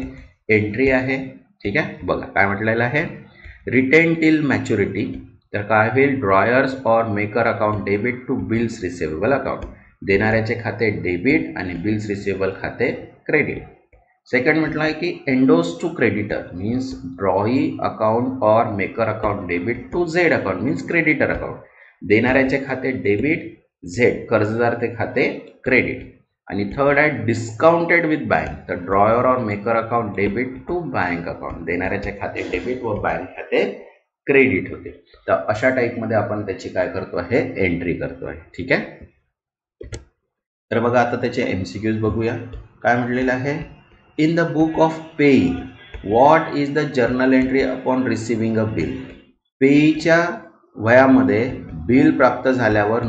एंट्री आहे. ठीक आहे. बघा काय म्हटलेलं आहे, रिटेन टिल मॅच्युरिटी, तर काय होईल, drawer's or maker account debit to bills receivable account, देणाऱ्याचे खाते डेबिट आणि बिल्स रिसिवेबल खाते क्रेडिट. सेकंड म्हटलं आहे की endorse to creditor means drawee account or maker account debit to Z account means creditor account, देणाऱ्याचे खाते डेबिट, झेड कर्जदार ते खाते क्रेडिट. आणि थर्ड आहे डिस्काउंटेड विथ बँक, तर drawer or maker account debit to bank account, देणाऱ्याचे खाते डेबिट व बँक खाते क्रेडिट होते. तर अशा टाईपमध्ये आपण त्याची काय करतो आहे, एंट्री करतो आहे. ठीक आहे. तर बघा आता त्याचे MCQs बघूया. काय म्हटलेलं आहे, in the book of paying what is the journal entry upon receiving a bill. पेईच्या वयामध्ये बिल प्राप्त झाल्यावर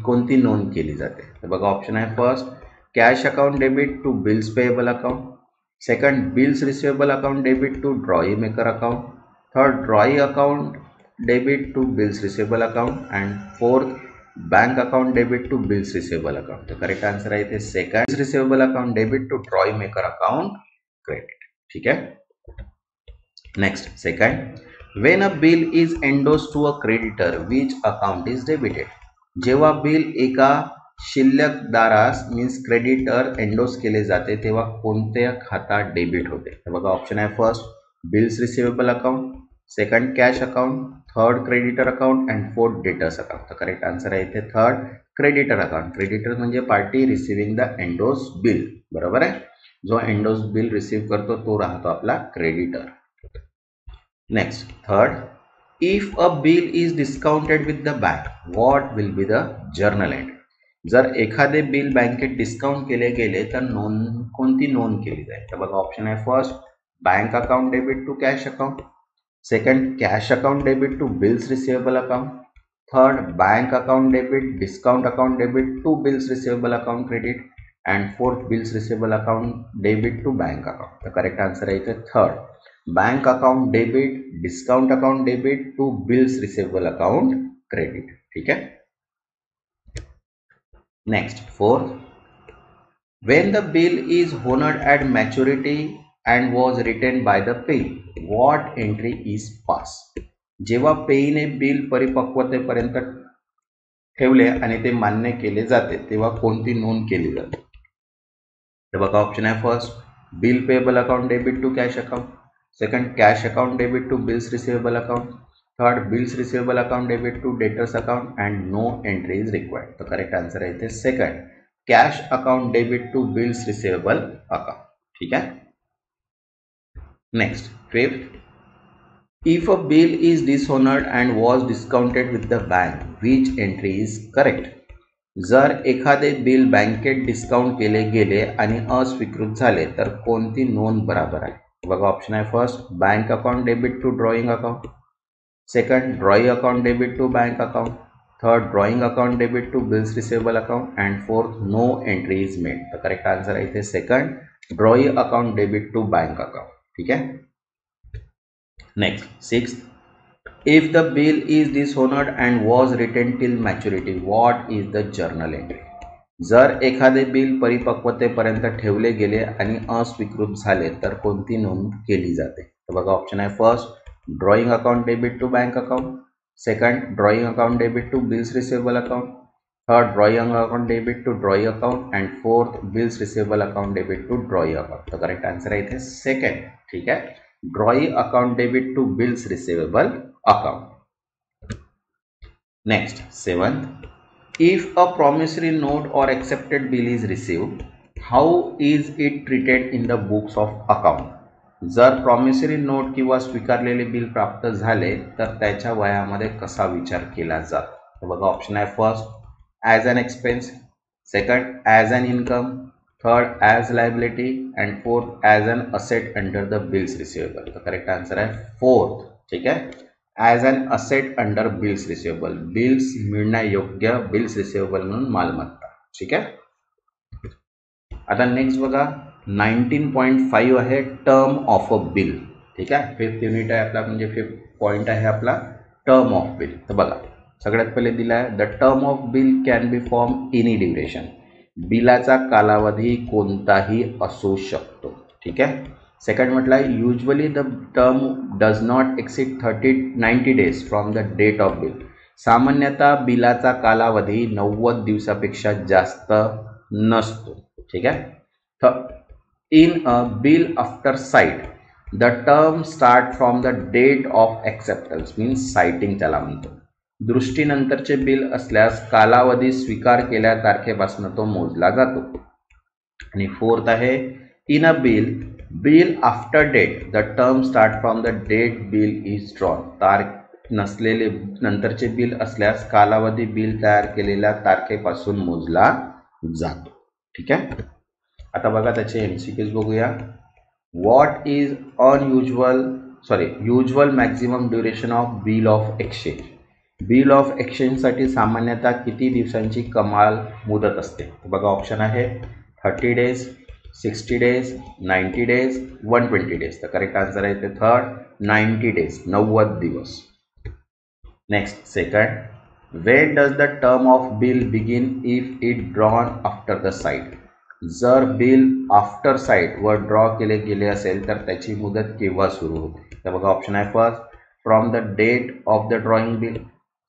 कोणती नोंद केली जाते. तर बघा ऑप्शन आहे first cash account debit to bills payable account, second bills receivable account debit to drawee maker account, third drawee account debit to bills receivable account and fourth bank account debit to bills receivable account. तर correct answer आहे इथे second. Receivable account debit to drawee maker account credit. ठीक आहे. Next second, when a bill is endorse to a creditor which account is debited. जेव्हा bill एका शिल्लकदारास means creditor एंडोस केले जाते तेव्हा कोणत्या खात्यात डेबिट होते. तर बघा ऑप्शन आहे first bills receivable account, second cash account, third creditor account and fourth debtors account. तर करेक्ट आन्सर आहे इथे थर्ड क्रेडिटर अकाउंट. क्रेडिटर म्हणजे पार्टी रिसिविंग द एंडोस बिल. बरोबर आहे. जो एंडोस बिल रिसीव्ह करतो तो राहतो आपला creditor. Next third, if a bill is discounted with the bank what will be the journal entry. जर एखादे बिल बँकेत डिस्काउंट केले गेले तर कोणती नोंद केली जाईल. तर बघा ऑप्शन आहे first bank account debit to cash account, second cash account debit to bills receivable account, third bank account debit discount account debit to bills receivable account credit and fourth bills receivable account debit to bank account. तर correct answer आहे इथे third bank account debit discount account debit to bills receivable account credit. ठीक आहे. Next fourth, when the bill is honored at maturity and was written by the payee what entry is passed. जेव्हा पेईने bill परिपक्वतेपर्यंत ठेवले आणि ते मान्य केले जाते तेव्हा कोणती नोंद केली जाते. तर बघा ऑप्शन आहे first bill payable account debit to cash account, second cash account debit to bills receivable account, third bills receivable account debit to debtors account and no entry is required. तर करेक्ट आन्सर आहे इथे second cash account debit to bills receivable account. ठीक आहे. Next fifth, if a bill is dishonoured and was discounted with the bank which entry is correct. जर एखादे bill बँकेत discount केले गेले आणि अस्वीकृत झाले तर कोणती नोंद बरोबर आहे. बघा ऑप्शन आहे first bank account debit to drawing account, second drawee account debit to bank account, third drawing account debit to bills receivable account and fourth no entry is made. तर करेक्ट आन्सर आहे इथे second drawee account debit to bank account. ठीक आहे. Next sixth, if the bill is dishonored and was written till maturity what is the journal entry. जर एखादे bill परिपक्वतेपर्यंत ठेवले गेले आणि अस्वीकृत झाले तर कोणती नोंद केली जाते. तर बघा ऑप्शन आहे first drawing account debit to bank account, second drawing account debit to bills receivable account, third drawing account debit to drawee account and fourth bills receivable account debit to drawee account. तर correct answer आहे इथे second. ठीक आहे. Drawee account debit to bills receivable account. Next seventh, if a promissory note or accepted bill is received how is it treated in the books of account. जर promissory note किंवा स्वीकारलेले bill प्राप्त झाले तर त्याच्या वयामध्ये कसा विचार केला जातो. तर बघा ऑप्शन आहे first as an expense, second as an income, third as liability and fourth as an asset under the bills receivable. तर करेक्ट आन्सर आहे फोर्थ. ठीक आहे. As an asset under bills receivable, bills मिळण्यायोग्य bills receivable म्हणून मालमत्ता. ठीक आहे. आता नेक्स्ट बघा 19.5 आहे टर्म ऑफ अ बिल. ठीक आहे. फिफ्थ युनिट आहे आपला म्हणजे फिफ्थ पॉईंट आहे आपला टर्म ऑफ बिल. तर बघा सगळ्यात पहिले दिला आहे the term of bill can B form any duration. बिलाचा कालावधी कोणताही असू शकतो. ठीक आहे. सेकंड म्हटलं आहे usually the term does not exceed 90 days from the date of bill. सामान्यतः बिलाचा कालावधी 90 दिवसापेक्षा जास्त नसतो. ठीक आहे. In a bill after sight the term start from the date of acceptance means sighting त्याला म्हणतो. दृष्टीनंतरचे बिल असल्यास कालावधी स्वीकार केल्या तारखेपासून तो मोजला जातो. आणि फोर्थ आहे in a bill after date the term start from the date bill is drawn. तारीख नसलेले नंतरचे बिल असल्यास कालावधी बिल तयार केलेल्या तारखेपासून मोजला जातो. ठीक आहे. आता बघा त्याचे MCQs बघूया. What is usual maximum duration of bill of exchange. Bill of एक्सचेंजसाठी सामान्यतः किती दिवसांची कमाल मुदत असते. बघा ऑप्शन आहे 30 डेज, 60 डेज, 90 डेज, 120 डेज. तर करेक्ट आन्सर आहे ते थर्ड 90 डेज 90 दिवस. Next second When does the term of bill begin if it drawn after the site? जर बिल आफ्टर साइट वर ड्रॉ केले गेले असेल तर त्याची मुदत केव्हा सुरू होते? तर बघा ऑप्शन आहे first from the date of the drawing bill,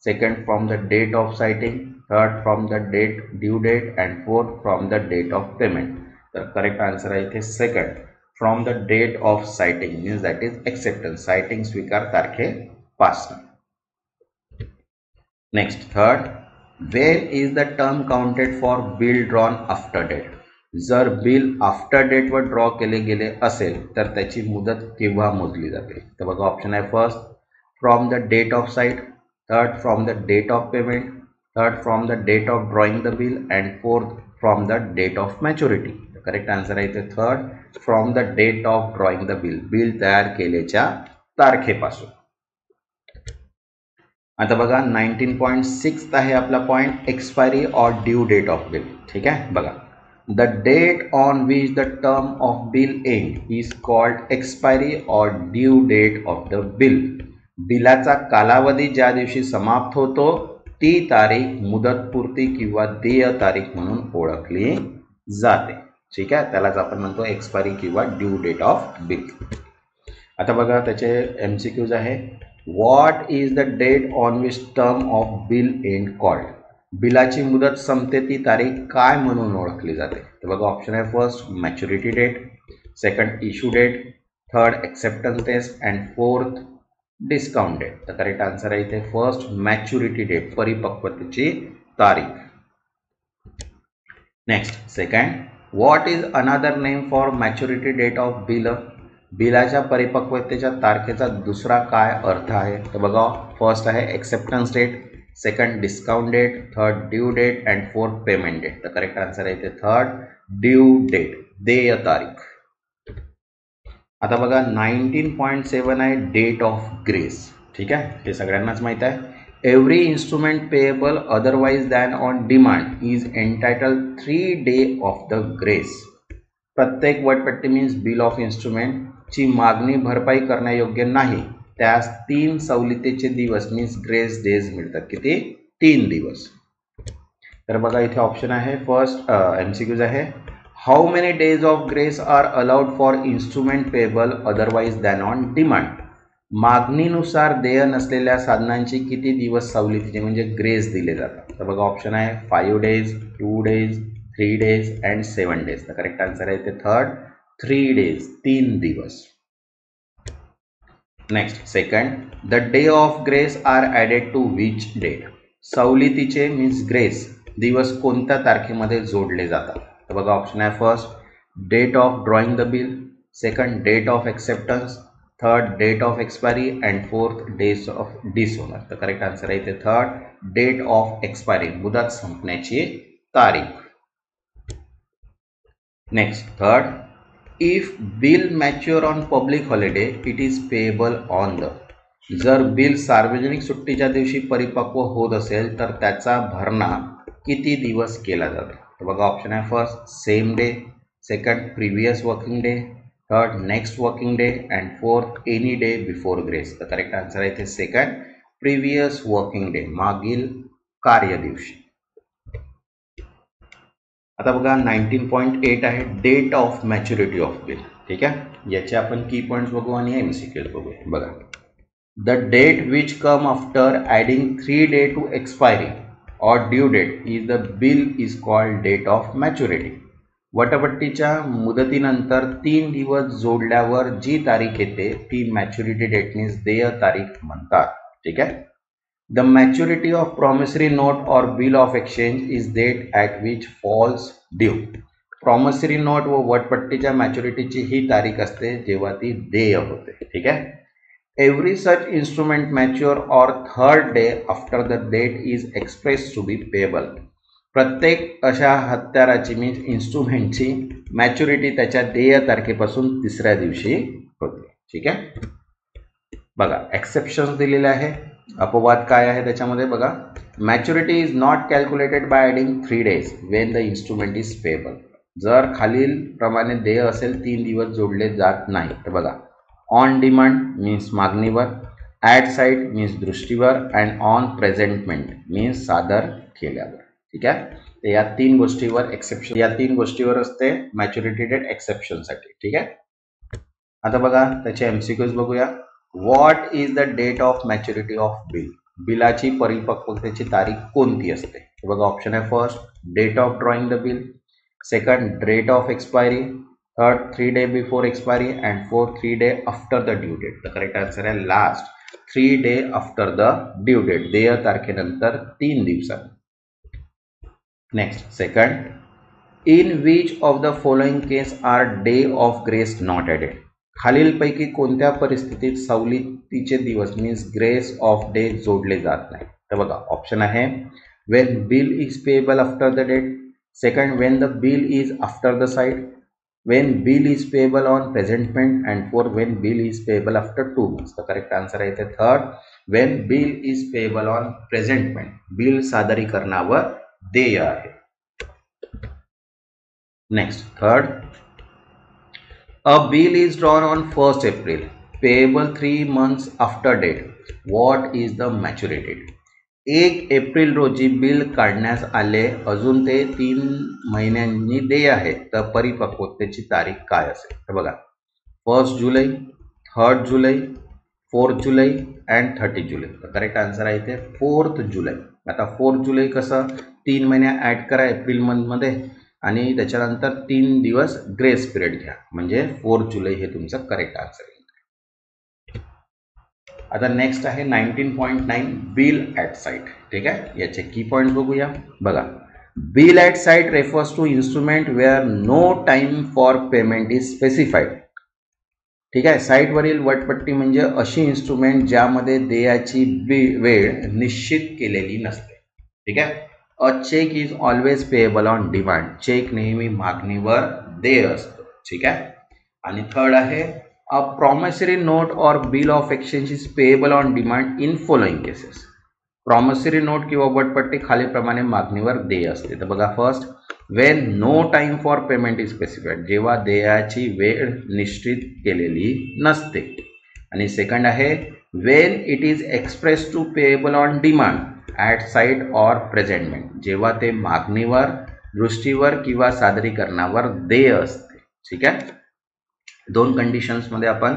second from the date of sighting, third from the date due date and fourth from the date of payment. तर करेक्ट आन्सर आहे इथे second from the date of sighting means that is acceptance, sighting स्वीकार तारखेपासून. Next third, when is the term counted for bill drawn after date? जर bill after डेटवर draw केले गेले असेल तर त्याची मुदत केव्हा मोजली जाते? तर बघा ऑप्शन आहे first from the date of sight, third from the date of payment, third from the date of drawing the bill and fourth from the date of maturity. Correct answer आहे इथे third from the date of drawing the bill, bill तयार केल्याच्या तारखेपासून. आता बघा 19.6 आहे आपला point, expiry और ड्यू डेट ऑफ बिल. ठीक आहे, बघा the date on which the term of bill end is called expiry or due date of the bill. बिलाचा कालावधी ज्या दिवशी समाप्त होतो ती तारीख मुदतपूर्ती किंवा देय तारीख म्हणून ओळखली जाते. ठीक आहे, त्यालाच आपण म्हणतो एक्सपायरी किंवा ड्यू डेट ऑफ बिल. आता बघा त्याचे MCQs आहे. What is the date on which term of bill end called? बिलाची मुदत संपते ती तारीख काय म्हणून ओळखली जाते? तर बघा ऑप्शन आहे first maturity date, second issue date, third acceptance test and fourth discount date. तर करेक्ट आन्सर आहे इथे फर्स्ट मॅच्युरिटी डेट, परिपक्वतेची तारीख. Next second, what is another name for maturity date of bill? बिलाच्या परिपक्वतेच्या तारखेचा दुसरा काय अर्थ आहे? तर बघा फर्स्ट आहे acceptance date, second discount date, third due date and fourth payment date. तर करेक्ट आन्सर आहे इथे थर्ड ड्यू डेट, देय तारीख. आता बघा 19.7 आहे डेट ऑफ ग्रेस. ठीक आहे, हे सगळ्यांनाच माहित आहे. Every instrument payable otherwise than on demand is entitle 3 days of the grace. प्रत्येक वटपट्टी मीन्स बिल ऑफ इन्स्ट्रुमेंट ची मागणी भरपाई करण्यायोग्य नाही त्यास 3 सवलतीचे दिवस मीन्स ग्रेस डेज मिळतात. किती? 3 दिवस. तर बघा इथे ऑप्शन आहे फर्स्ट MCQs आहे. How many days of grace are allowed for instrument payable otherwise than on demand? मागणीनुसार देय नसलेल्या साधनांची किती दिवस सवलतीचे म्हणजे ग्रेस दिले जातात? तर बघा ऑप्शन आहे 5 days, 2 days, 3 days and 7 days. तर करेक्ट आन्सर आहे इथे थर्ड 3 days, 3 दिवस. Next second, the day of grace are added to which date? सवलतीचे मीन्स ग्रेस दिवस कोणत्या तारखेमध्ये जोडले जातात? तर बघा ऑप्शन आहे first date of drawing the bill, second date of acceptance, third date of expiry and fourth days of dishonour. तर करेक्ट आन्सर आहे इथे थर्ड डेट ऑफ एक्सपायरी, मुदत संपण्याची तारीख. Next third, if bill mature on public holiday it is payable on the. जर bill सार्वजनिक सुट्टीच्या दिवशी परिपक्व होत असेल तर त्याचा भरणा किती दिवस केला जातो? तर बघा ऑप्शन आहे first sem day, second previous working day, third next working day and fourth any day before grace. तर करेक्ट आन्सर आहे इथे सेकंड प्रिव्हियस वर्किंग डे, मागील कार्य दिवशी. आता बघा 19.8 आहे date of maturity of bill. ठीक आहे, याचे आपण की पॉईंट्स बघू आणि MCQs बघू. बघा the date which come after adding 3 days to expiry और due date is the bill is called date of maturity. वटपट्टीच्या मुदतीनंतर 3 दिवस जोडल्यावर जी तारीख येते ती मॅच्युरिटी डेट मीन्स देय तारीख म्हणतात. ठीक आहे. The maturity of promissory note or bill of exchange is date at which falls due. Promissory note व वटपट्टीच्या मॅच्युरिटीची ही तारीख असते जेव्हा ती देय होते. ठीक आहे. Every such instrument mature or third day after the date is express to be payable. प्रत्येक अशा हत्याराची मीन्स इन्स्ट्रुमेंटची मॅच्युरिटी त्याच्या देय तारखेपासून 3ऱ्या दिवशी होते. ठीक आहे. बघा एक्सेप्शन्स दिलेले आहे. अपवाद काय आहे त्याच्यामध्ये बघा maturity is not calculated bye adding 3 days Wien the instrument is payable. जर खालील प्रमाणे देय असेल 3 दिवस जोडले जात नाही. तर बघा ऑन डिमांड मीन्स मागणीवर, ॲट साईट मीन्स दृष्टीवर अँड ऑन प्रेझेंटमेंट मीन्स सादर केल्यावर. ठीक आहे. तर या तीन गोष्टीवर एक्सेप्शन, या तीन गोष्टीवर असते मॅच्युरिटी डेट एक्सेप्शनसाठी. ठीक आहे. आता बघा त्याचे एमसीक्यूज बघूया. What is the date of maturity of bill? बिलाची परिपक्वतेची तारीख कोणती असते? बघा ऑप्शन आहे first date of drawing the bill, second date of expiry, third 3 days before expiry and fourth 3 days after the due date. The correct answer आहे last 3 days after the due date, देय तारखेनंतर 3 दिवसांनी. Next second, in which of the following case are day of grace not added? खालीलपैकी कोणत्या परिस्थितीत सवलतीचे दिवस means grace of day जोडले जात नाही? तर बघा ऑप्शन आहे when bill is payable after the date, second when the bill is after the sight, when bill is payable on presentment, and fourth when bill is payable after 2 months. The correct answer आहे ते third when bill is payable on presentment, bill सादरीकरणावर देय आहे. Next third, a bill is drawn on 1st April payable 3 months after date, what is the maturity date? 1 April रोजी bill काढण्यास आले, अजून ते 3 महिन्यांनी देय आहे, तर परिपक्वतेची तारीख काय असेल? तर बघा 1 जुलै, 3 जुलै, 4 जुलै अँड 30 जुलै. तर करेक्ट आन्सर आहे ते 4 जुलै. आता 4 जुलै कसं 3 महिने ॲड करा एप्रिल मंथमध्ये आणि त्याच्यानंतर 3 दिवस ग्रेस पिरियड घ्या, म्हणजे 4 जुलै हे तुमचं करेक्ट आन्सर आहे. आता नेक्स्ट आहे 19.9 बिल ॲट साईट. ठीक आहे, याचे की पॉईंट्स बघूया. बघा bill at sight refers to instrument where no time for payment is specified. ठीक आहे, साईटवरील वटपट्टी म्हणजे अशी इन्स्ट्रुमेंट ज्यामध्ये देयाची वेळ निश्चित केलेली नसते. ठीक आहे. A cheque is always payable on demand, cheque नेहमी मागणीवर देय असतो. ठीक आहे. आणि थर्ड आहे a promissory note or bill of exchange is payable on demand in following cases. Promissory note किंवा वटपट्टी खालीलप्रमाणे मागणीवर देय असते. तर बघा first when no time for payment is specified, जेव्हा देयाची वेळ निश्चित केलेली नसते. आणि सेकंड आहे when it is express to payable on demand at sight or presentment, जेव्हा ते मागणीवर, दृष्टीवर किंवा सादरीकरणावर देय असते. ठीक आहे. दोन कंडिशन्समध्ये आपण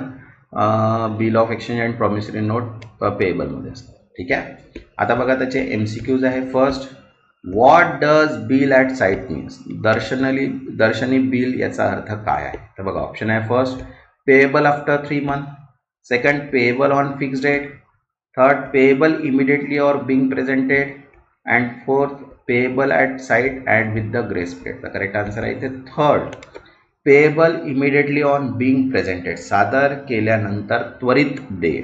bill of exchange and promissory note पेएबलमध्ये असतात. ठीक आहे. आता बघा त्याचे एमसीक्यूज आहे. First what does bill at sight means? दर्शनी बिल याचा अर्थ काय आहे? तर बघा ऑप्शन आहे first payable after 3 months, second payable on fixed date, third payable immediately or being presented and fourth payable at sight and with the grace period. तर correct answer आहे ते third payable immediately on Bing presented, सादर केल्यानंतर त्वरित देय.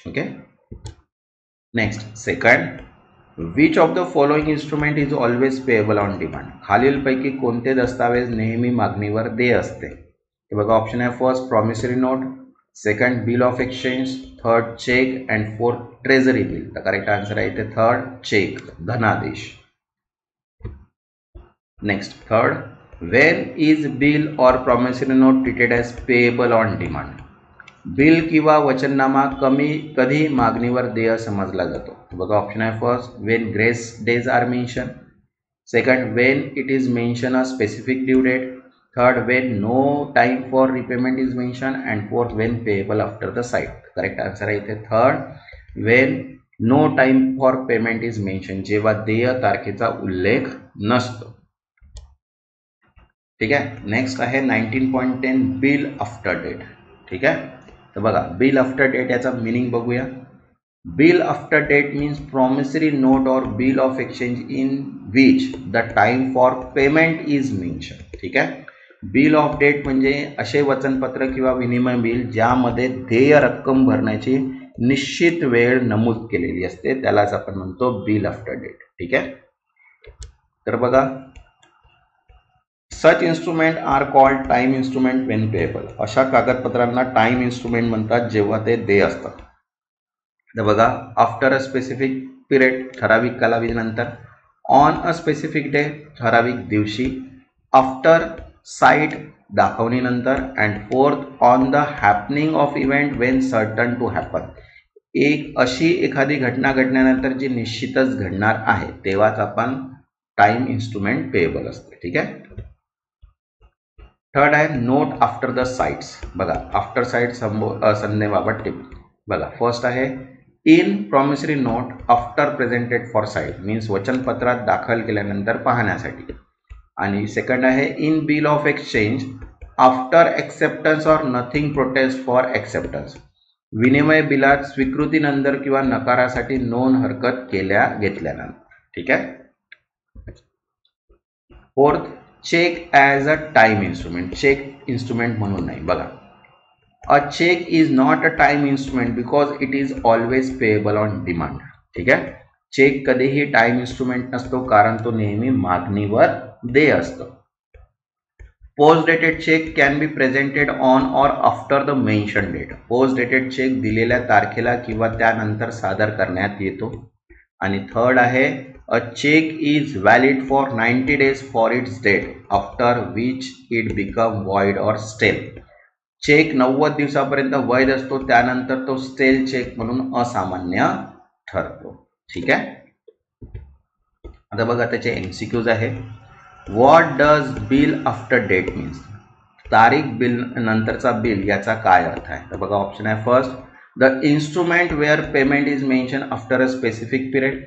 Okay. Next second which of the following instrument is always payable on demand? खालीलपैकी कोणते दस्तावेज नेहमी मागणीवर देय असते? हे बघा ऑप्शन आहे first promissory note, second bill of exchange, third cheque and fourth treasury bill. तर करेक्ट आन्सर आहे ते थर्ड चेक, धनादेश. Next third when is bill or promissory note treated as payable on demand? Bill किंवा वचननामा कधी मागणीवर देय समजला जातो? बघा ऑप्शन आहे first when grace days are mention, second when it is mention a specific due date, third when no time for repayment is mention and fourth when payable after the sight. Correct answer आहे इथे third when no time for payment is mention, जेव्हा देय तारखेचा उल्लेख नसतो. ठीक आहे. Next आहे 19.10 बिल आफ्टर डेट. ठीक आहे. तर बघा बिल आफ्टर डेट याचा मिनिंग बघूया. Bill after date means promissory note और bill of exchange in which the time for payment is mention. ठीक आहे. बिल ऑफ डेट म्हणजे असे वचनपत्र किंवा विनिमय बिल ज्यामध्ये देय रक्कम भरण्याची निश्चित वेळ नमूद केलेली असते, त्यालाच आपण म्हणतो बिल आफ्टर डेट. ठीक आहे. तर बघा such instrument are called time instrument when payable. अशा कागदपत्रांना टाइम इन्स्ट्रुमेंट म्हणतात जेव्हा ते देय असतात. तर बघा आफ्टर अ स्पेसिफिक पिरियड, ठराविक कालावधीनंतर, ऑन अ स्पेसिफिक डे, ठराविक दिवशी, आफ्टर साईट, दाखवणीनंतर, and fourth on the happening of event when certain to happen, एक अशी एखादी घटना घडल्यानंतर जी निश्चितच घडणार आहे तेव्हाच आपण टाइम इन्स्ट्रुमेंट पेएबल असते. ठीक आहे. थर्ड आहे नोट आफ्टर द साइट्स. बघा आफ्टर साइट संज्ञेबाबत टिप. बघा फर्स्ट आहे in promissory note after presented for sight means वचनपत्रात दाखल केल्यानंतर पाहण्यासाठी. आणि सेकंड आहे in bill of exchange after acceptance or nothing protest for acceptance. विनिमय बिलात स्वीकृतीनंतर किंवा नकारासाठी नोंद हरकत घेतल्यानंतर. ठीक आहे. Fourth cheque as a time instrument. Cheque instrument म्हणून नाही. बघा a cheque is not a time instrument because it is always payable on demand. ठीक आहे. चेक कधीही टाइम इन्स्ट्रुमेंट नसतो कारण तो नेहमी मागणीवर देय असतो. Post dated cheque can be presented on or after the mention date. Post dated cheque दिलेल्या तारखेला किंवा त्यानंतर सादर करण्यात येतो. आणि थर्ड आहे a cheque is valid for 90 days for its date after which it become void or stale. Cheque 90 दिवसापर्यंत वैध असतो त्यानंतर तो स्टेल चेक म्हणून असामान्य ठरतो. ठीक आहे. आता बघा त्याचे एमसीक्यूज आहे. What does bill after date means. तारीख बिल नंतरचा बिल याचा काय अर्थ आहे. तर बघा ऑप्शन आहे first the instrument where payment is mention after a specific period.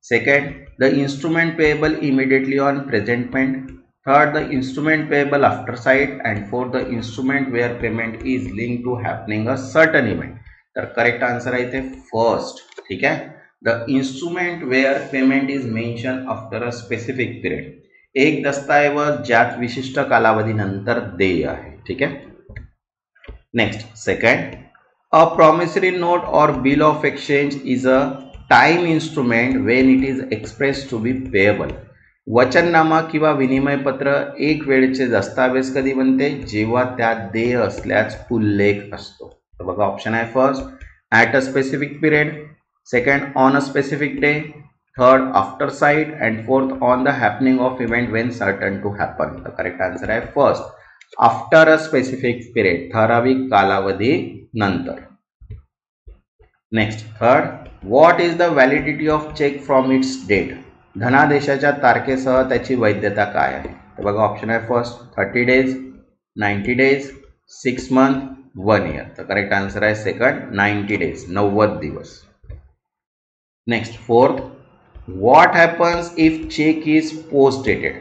Second the instrument payable immediately on presentment. Third the instrument payable after sight. And fourth the instrument where payment is link to happening a certain event. तर correct answer आहे इथे first. ठीक आहे. The instrument where payment is mention after a specific period. एक दस्तऐवज ज्यात विशिष्ट कालावधीनंतर देय आहे. ठीक आहे. Next second a promissory note और bill of exchange is a time instrument when it is express to be payable. वचननामा किंवा विनिमय पत्र एक वेळचे दस्तावेज कधी बनते जेव्हा त्यात देय असल्यास उल्लेख असतो. तर बघा ऑप्शन आहे first at a specific period. Second on a specific day. Third after sight. And fourth on the happening of event when certain to happen. The correct answer आहे first after a specific period ठराविक कालावधी नंतर. Next third what is the validity of cheque from its date. धनादेशाच्या तारखेसह त्याची वैधता काय आहे. तर बघा ऑप्शन आहे first 30 days, 90 days, 6 months, 1 year. तर करेक्ट आन्सर आहे सेकंड 90 days 90 दिवस. Next fourth what happens if cheque is post dated.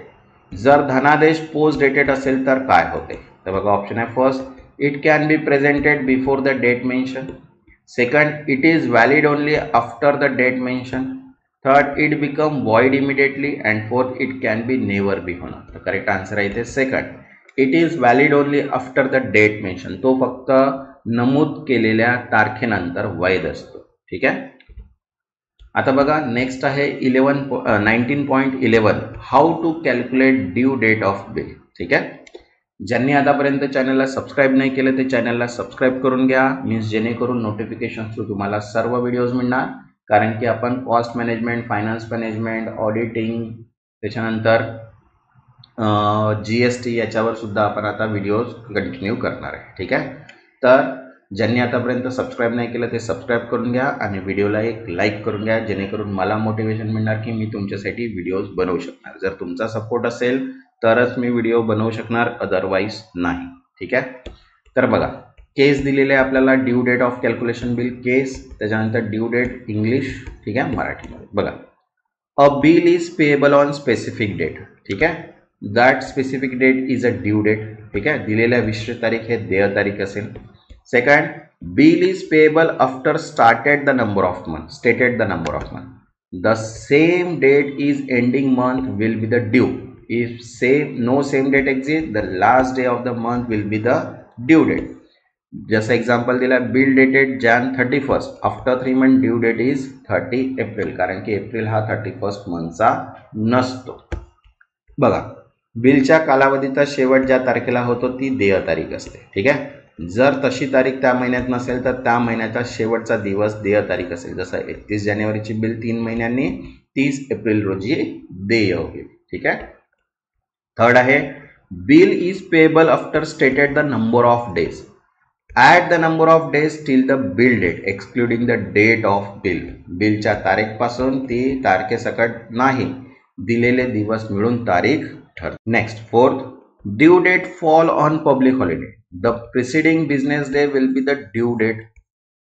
जर धनादेश पोस्ट डेटेड असेल तर काय होते. तर बघा ऑप्शन आहे first it can be presented before the date mention. Second it is valid only after the date mention. Third it become void immediately. And fourth it can be never be होणार. तर correct answer आहे इथे second it is valid only after the date mention. तो फक्त नमूद केलेल्या तारखेनंतर वैध असतो. ठीक आहे. आता बघा नेक्स्ट आहे 19.11 how to calculate due date of bill. ठीक आहे. ज्यांनी आतापर्यंत चॅनलला सबस्क्राईब नाही केलं ते चॅनलला सबस्क्राईब करून घ्या मीन्स जेणेकरून नोटिफिकेशन थ्रू तुम्हाला सर्व व्हिडिओज मिळणार. कारण की आपण cost management, finance management, auditing, त्याच्यानंतर GST याच्यावर सुद्धा आपण आता व्हिडिओज कंटिन्यू करणार आहे. ठीक आहे. तर ज्यांनी आतापर्यंत सबस्क्राईब नाही केलं ते सबस्क्राईब करून घ्या आणि व्हिडिओला एक लाईक करून घ्या जेणेकरून मला मोटिवेशन मिळणार की मी तुमच्यासाठी व्हिडिओज बनवू शकणार. जर तुमचा सपोर्ट असेल तरच मी व्हिडिओ बनवू शकणार अदरवाईज नाही. ठीक आहे. तर बघा केस दिलेले आहे आपल्याला due date of calculation bill case. त्याच्यानंतर ड्यू डेट इंग्लिश. ठीक आहे. मराठीमध्ये बघा a bill is payable on specific date. ठीक आहे. That specific date is a due date. ठीक आहे. दिलेल्या विशिष्ट तारीख हे देय तारीख असेल. Second bill is payable after started the number of month stated the number of month. The same date is ending month will be the due. If no same date exists, the last day of the month will be the due date. जसं example दिला bill dated Jan 31st after 3 month due date is 30 April कारण की April हा 31st मंथचा नसतो. बघा बिलच्या कालावधीचा शेवट ज्या तारखेला होतो ती देय तारीख असते. ठीक आहे. जर तशी तारीख त्या महिन्यात नसेल तर त्या महिन्याचा शेवटचा दिवस देय तारीख असेल. जसं 31 जानेवारीची बिल 3 महिन्यांनी 30 एप्रिल रोजी देय होईल. ठीक आहे. थर्ड आहे bill is payable after stated the number of days. At the number of days till the bill date excluding the date of bill. बिलच्या तारीखपासून ती तारखेसकट नाही दिलेले दिवस मिळून तारीख ठरते. Next fourth, due date fall on public holiday. The preceding business day will be the due date.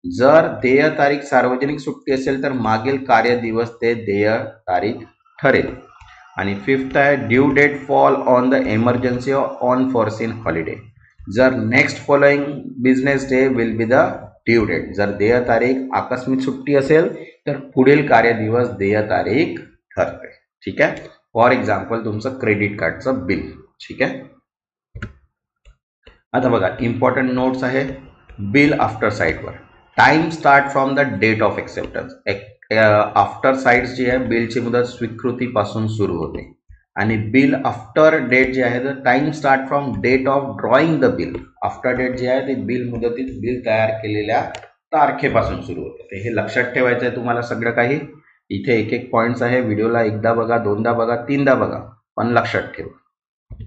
जर देय तारीख सार्वजनिक सुट्टी असेल तर मागील कार्य दिवस ते देय तारीख ठरेल. आणि फिफ्थ आहे, due date fall on the emergency on foreseen holiday. जर next following business day will be the due date. जर देय तारीख आकस्मिक सुट्टी असेल तर पुढील कार्य दिवस देय तारीख ठरते. ठीक आहे. फॉर एक्झाम्पल तुमचं क्रेडिट कार्डचं बिल. ठीक आहे. आता बघा इम्पॉर्टंट नोट्स आहे. बिल आफ्टर साईटवर time start from the date of acceptance. After sight जी आहे बिलची मुदत स्वीकृतीपासून सुरू होते आणि बिल आफ्टर डेट जे आहे तर time start from date of drawing the bill. After date जे आहे ते बिल मुदतीत बिल तयार केलेल्या तारखेपासून सुरू होते. हे लक्षात ठेवायचं आहे तुम्हाला सगळं काही. इथे एक एक पॉइंट्स आहे. व्हिडिओला एकदा बघा, दोनदा बघा, तीनदा बघा, पण लक्षात ठेवा.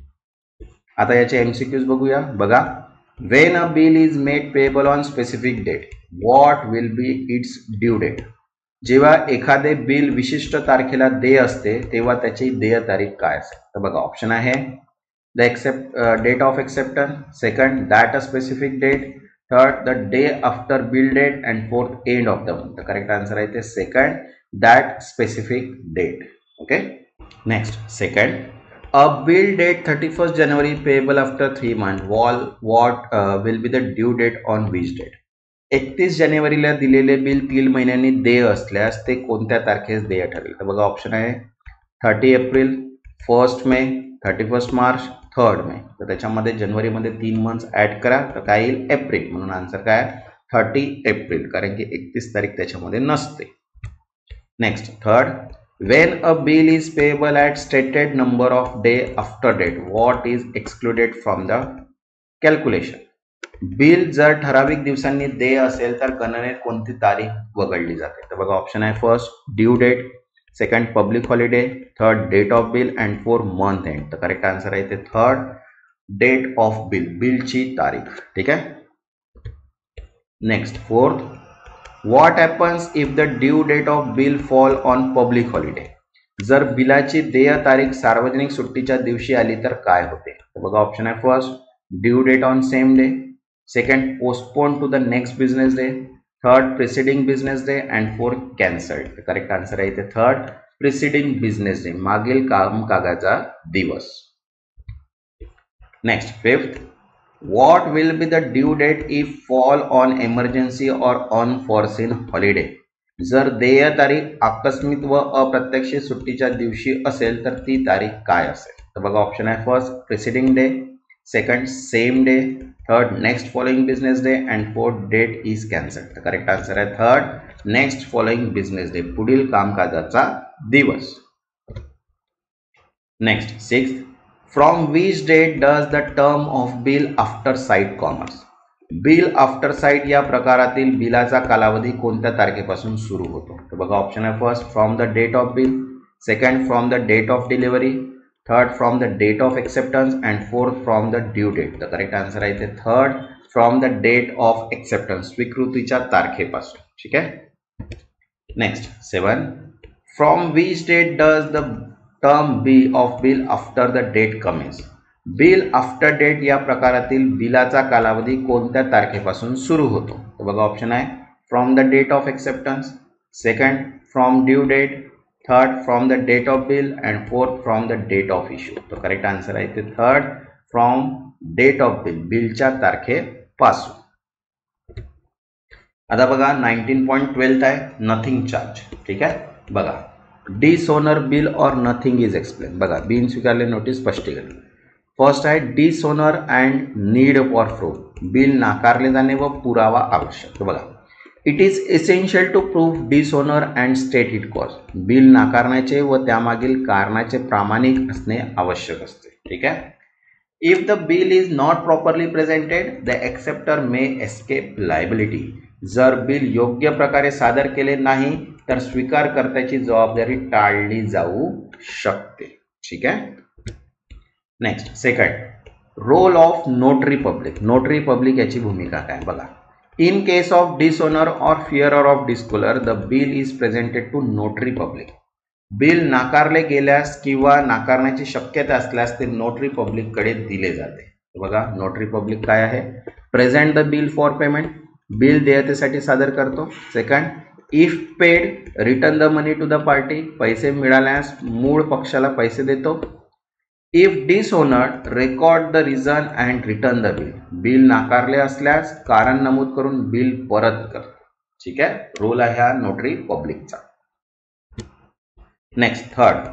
आता याचे एमसीक्यूज बघूया. बघा, when a bill is made payable on specific date what will be its due date. जेव्हा एखादे बिल विशिष्ट तारखेला देय असते तेव्हा त्याची देय तारीख काय असेल. तर बघा ऑप्शन आहे the date of acceptance, second that a specific date, third the day after bill date and fourth end of the month. Correct answer आहे ते second, that specific date. Okay. Next second, a bill date 31st January payable after 3 months. What will be the due date on which date? 31 जानेवारीला दिलेले bill 3 महिन्यांनी देय असल्यास ते कोणत्या तारखेस देय ठरेल. तर बघा ऑप्शन आहे 30 एप्रिल, 1 मे, 31 मार्च, 3 मे. तर त्याच्यामध्ये जानेवारीमध्ये 3 मंथ्स ऍड करा तर काय येईल एप्रिल. म्हणून आन्सर काय 30 एप्रिल, कारण की 31 तारीख त्याच्यामध्ये नसते. Next third, when a bill is payable at stated number of day after date what is excluded from the calculation. Bill जर ठराविक दिवसांनी देय असेल तर गणनेत कोणती तारीख वगळली जाते. तर बघा ऑप्शन आहे first due date, second public holiday, third date of bill and fourth month end. तर करेक्ट आन्सर आहे ते थर्ड डेट ऑफ बिल, बिलची तारीख. ठीक आहे. Next fourth, what happens if the due date of bill fall on public holiday. जर बिलाची देय तारीख सार्वजनिक सुट्टीच्या दिवशी आली तर काय होते. तर बघा ऑप्शन आहे first due date on same day, second postpone to the next business day, third preceding business day and fourth cancelled. Correct answer आहे ते थर्ड प्रिसिडिंग बिझनेस डे, मागील कामकाजाचा दिवस. Next fifth, what will be the due date if fall on emergency or unforeseen holiday. जर देय तारीख आकस्मिक व अप्रत्यक्षित सुट्टीच्या दिवशी असेल तर ती तारीख काय असेल. तर बघा ऑप्शन आहे first preceding day, second same day, third next following business day and fourth date is cancelled. तर करेक्ट आन्सर आहे third next following business day, पुढील कामकाजाचा दिवस. Next sixth, from which date does the term of bill after sight commence. Bill after sight या प्रकारातील बिलाचा कालावधी कोणत्या तारखेपासून सुरू होतो. तर बघा ऑप्शन आहे first from the date of bill, second from the date of delivery, third from the date of acceptance and fourth from the due date. तर करेक्ट आन्सर आहे ते third from the date of acceptance, स्वीकृतीच्या तारखेपासून. ठीक आहे. Next seven, from which date does the term be of bill after the date commence. Bill after date या प्रकारातील बिलाचा कालावधी कोणत्या तारखेपासून सुरू होतो. तर बघा ऑप्शन आहे from the date of acceptance, second from due date, third from the date of bill and fourth from the date of issue. तर करेक्ट आन्सर आहे ते third from date of bill, बिलच्या तारखेपासून. आता बघा 19.12 आहे नथिंग चार्ज. ठीक आहे. बघा dishonour bill or nothing is explain. बघा बिन स्वीकारले नोटीस स्पष्टीकरण. फर्स्ट आहे dishonour and need for proof. Bill नाकारले जाणे व पुरावा आवश्यक. बघा it is essential to proof dishonour and state it cause. Bill नाकारण्याचे व त्यामागील कारणाचे प्रामाणिक असणे आवश्यक असते. ठीक आहे. If the bill is not properly presented the acceptor may escape liability. जर बिल योग्य प्रकारे सादर केले नाही तर स्वीकारकर्त्याची जबाबदारी टाळली जाऊ शकते. ठीक आहे. Next second, role of notary public. Notary public याची भूमिका काय बघा. In case of dishonour or fear of disclosure the bill is presented to notary public. Bill नाकारले गेल्यास किंवा नाकारण्याची शक्यता असल्यास ते नोटरी पब्लिक कडे दिले जाते. बघा नोटरी पब्लिक काय आहे. Present the bill for payment. Bill देयतेसाठी सादर करतो. Second, if paid return the money to the party. पैसे मिळाल्यास मूळ पक्षाला पैसे देतो. If dishonoured record the reason and return the bill. Bill नाकारले असल्यास कारण नमूद करून बिल परत करतो. ठीक आहे, रोल आहे हा नोटरी पब्लिकचा. Next third,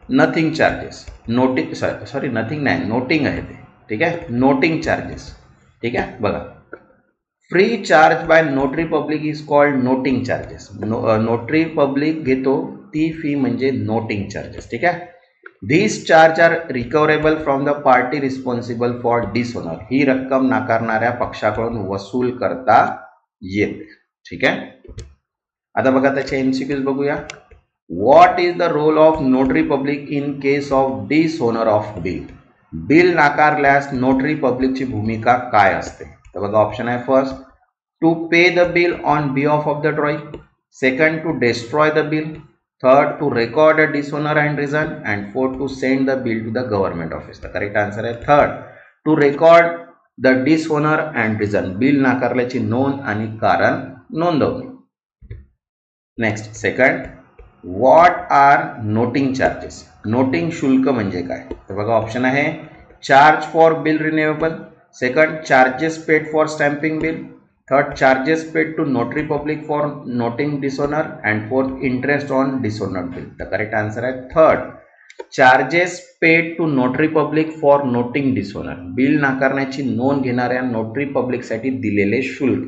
nothing charges. Noting sorry nothing नाही, नोटिंग आहे ते. ठीक आहे, नोटिंग चार्जेस. ठीक आहे बघा, free charge by notary public is called noting charges. Notary public घेतो ती फी म्हणजे नोटिंग चार्जेस. ठीक आहे, these charge are recoverable from the party responsible for dishonor. ही रक्कम नाकारणाऱ्या पक्षाकडून वसूल करता येते. ठीक आहे, आता बघा त्याचे एमसीक्यूज बघूया. What is the role of notary public in case of dishonour of bill. Bill नाकारल्यास नोटरी पब्लिकची भूमिका काय असते. तर बघा ऑप्शन आहे. First, to pay the bill on behalf of the drawing. Second, to destroy the bill. Third, to record a dishonor and reason. And fourth, to send the bill to the government office. The correct answer is third, to record the dishonor and reason. Bill नाकारल्याची नोंद आणि कारण नोंदवणे. Next second, what are noting charges. Noting शुल्क म्हणजे काय. तर बघा ऑप्शन आहे. Charge for bill renewable. Second, charges paid for stamping bill. Third, charges paid to notary public for noting dishonor. And fourth, interest on dishonored bill. The correct answer is third, charges paid to notary public for noting dishonor. Bill नाकारण्याची नोंद घेणाऱ्या notary public साठी दिलेले शुल्क.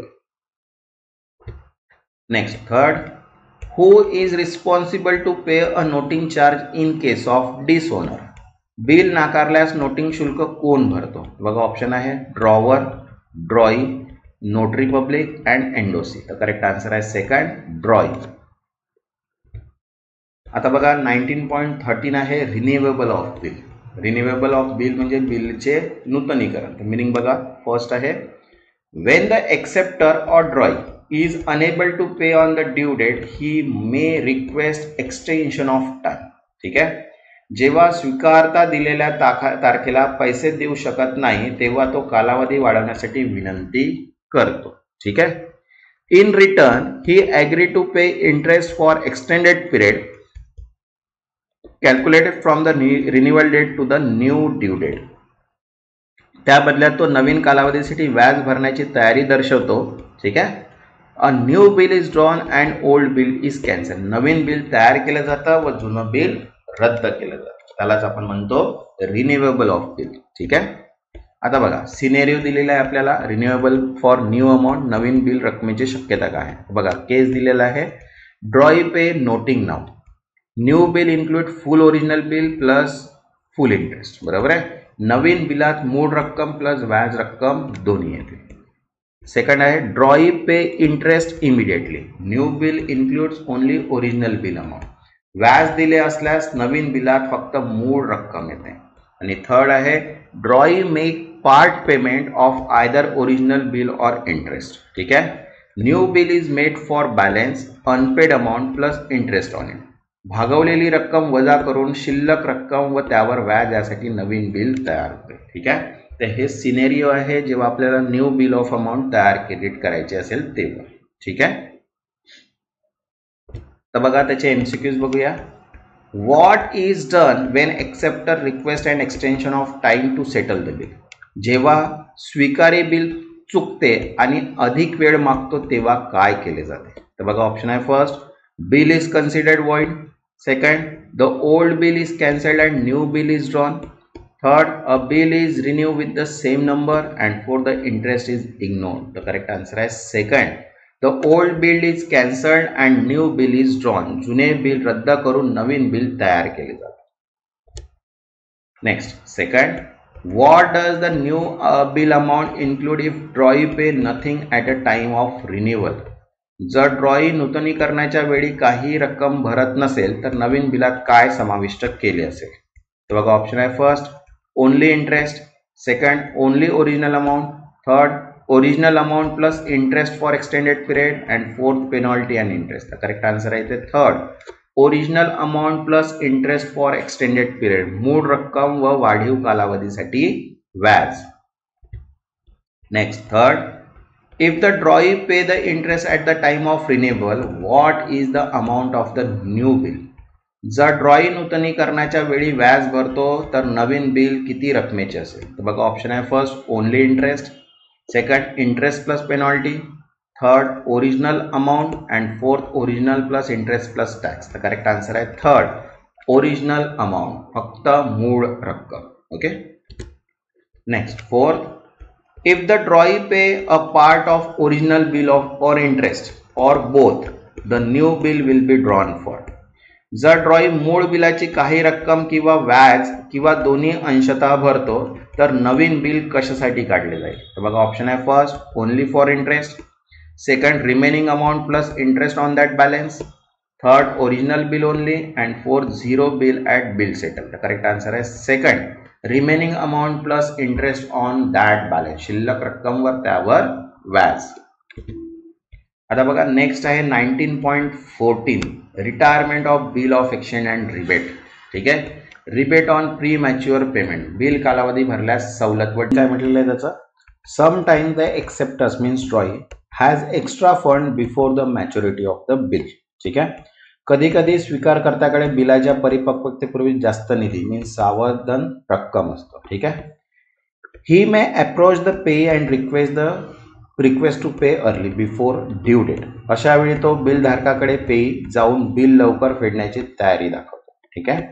Next third, who is responsible to pay a noting charge in case of dishonor. Bill नाकारल्यास noting शुल्क कोण भरतो. बघा ऑप्शन आहे. Drawer, drawee, notary public and endorsee. तर करेक्ट आन्सर आहे सेकंड, ड्रॉई. आता बघा 19.13 आहे renewable of bill. Renewable of bill म्हणजे बिलचे नूतनीकरण. तर मिनिंग बघा. फर्स्ट आहे, Wien the acceptor or drawee is unable to pay on the due date he may request extension of time. ठीक आहे, जेव्हा स्वीकारता दिलेल्या तारखेला पैसे देऊ शकत नाही तेव्हा तो कालावधी वाढवण्यासाठी विनंती करतो. ठीक आहे, in return he agree to pay interest for extended period calculated from the renewal date to the new due date. त्या बदल्यात तो नवीन कालावधीसाठी व्याज भरण्याची तयारी दर्शवतो. ठीक आहे, अ new bill is drawn and old bill is cancel. Naveen bill तयार केलं जातं व जुनं बिल रद्द केलं जातं. त्यालाच आपण म्हणतो रिन्युएबल ऑफ बिल. ठीक आहे, आता बघा सिनेरिओ दिलेला आहे आपल्याला. Renewable for new amount. नवीन बिल रकमेची शक्यता काय आहे. बघा केस दिलेला आहे. ड्रॉई पे नोटिंग नाव. New bill include full original bill plus full interest. बरोबर आहे, नवीन बिलात मूळ रक्कम प्लस व्याज रक्कम दोन्ही येते. सेकंड आहे drawee pay interest immediately. New bill includes only original bill amount. व्याज दिले असल्यास नवीन बिलात फक्त मूळ रक्कम येते. आणि थर्ड आहे drawee make part payment of either original bill or interest. ठीक आहे, new bill is made for balance unpaid amount plus interest on it. भागवलेली रक्कम वजा करून शिल्लक रक्कम व त्यावर व्याज यासाठी नवीन बिल तयार होते. ठीक आहे, तर हे सिनेरिओ आहे जेव्हा आपल्याला न्यू बिल ऑफ अमाऊंट तयार क्रेडिट करायचे असेल तेव्हा. ठीक आहे, तर बघा त्याचे एमसीक्यूज बघूया. What is done when acceptor request and extension of time to settle the bill. जेव्हा स्वीकारी बिल चुकते आणि अधिक वेळ मागतो तेव्हा काय केले जाते. तर बघा ऑप्शन आहे. First, bill is considered void. Second, the old bill is cancelled and new bill is drawn. Third, a bill is renew with the same number and fourth, the interest is ignored. The correct answer आहे second, the old bill is cancelled and new bill is drawn. जुने bill रद्द करून नवीन bill तयार केले जाते. Next second, what does the new bill amount include if ड्रॉई pay nothing at a time of renewal. जर ड्रॉई नूतनीकरणाच्या वेळी काही रक्कम भरत नसेल तर नवीन बिलात काय समाविष्ट केले असेल. तर बघा ऑप्शन आहे. First, only interest. Second only original amount, third original amount plus interest for extended period, and fourth penalty and interest. The correct answer आहे ते third original amount plus interest for extended period, मूळ रक्कम व वाढीव कालावधीसाठी व्याज. Next third, if the drawee pay the interest at the time of renewal, what is the amount of the new bill? जर ड्रॉई नूतनीकरणाच्या वेळी व्याज भरतो तर नवीन बिल किती रकमेचे असेल? तर बघा ऑप्शन आहे first only interest, second interest plus penalty, third original amount, and fourth original plus interest plus tax. तर करेक्ट आन्सर आहे थर्ड ओरिजिनल अमाउंट, फक्त मूळ रक्कम. Okay. Next fourth, if the drawee pay a part of original bill of or interest or both, the new bill will be drawn for. जर ड्रॉई मूळ बिलाची काही रक्कम किंवा व्याज किंवा दोन्ही अंशतः भरतो तर नवीन बिल कशासाठी काढले जाईल? तर बघा ऑप्शन आहे first only for interest, second remaining amount plus interest on that balance, third original bill only, and fourth zero bill at bill settle. The correct answer आहे second remaining amount plus interest on that balance, शिल्लक रक्कमवर त्यावर व्याज. आता बघा next आहे 19.14 retirement of bill of exchange and rebate. ठीक आहे, rebate on premature payment, bill कालावधी भरल्यास सवलत. व काय म्हटलेलं आहे त्याचं, some time the acceptors means drawee has extra fund before the maturity of the bill. ठीक आहे, कधी कधी स्वीकारकर्त्याकडे बिलाच्या परिपक्वतेपूर्वी जास्त निधी मीन्स सावधन रक्कम असतो. ठीक आहे, he may approach the pay and request to pay early before due date. अशा वेळी तो बिल धारकाकडे पेई जाऊन बिल लवकर फेडण्याची तयारी दाखवतो. ठीक आहे,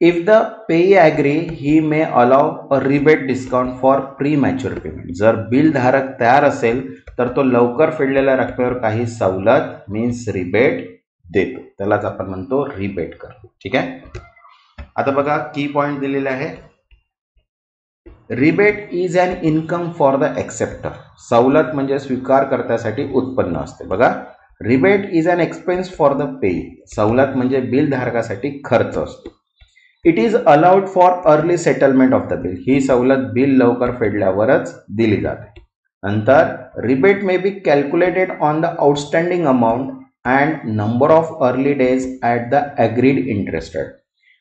if the payee agree he may allow a rebate discount for premature payment. जर बिल धारक तयार असेल तर तो लवकर फेडलेल्या रकमेवर काही सवलत मीन्स रिबेट देतो, त्यालाच आपण म्हणतो रिबेट कर. ठीक आहे, आता बघा की पॉइंट दिलेला आहे, rebate is an income for the acceptor. सवलत म्हणजे स्वीकारकर्त्यासाठी उत्पन्न असते. बघा rebate is an expense for the pay. सवलत म्हणजे बिल धारकासाठी खर्च असतो. It is allowed for early settlement of the bill. ही सवलत बिल लवकर फेडल्यावरच दिली जाते. नंतर rebate may be calculated on the outstanding amount and number of early days at the agreed interest rate.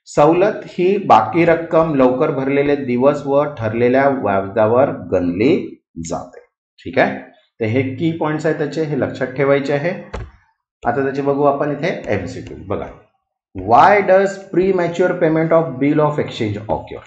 सवलत ही बाकी रक्कम लवकर भरलेले दिवस व ठरलेल्या व्याजावर गणली जाते. ठीक आहे, तर हे की पॉइंट्स आहेत त्याचे, हे लक्षात ठेवायचे आहे. आता त्याचे बघू आपण इथे एमसीक्यू. बघा, why does premature payment of bill of exchange occur.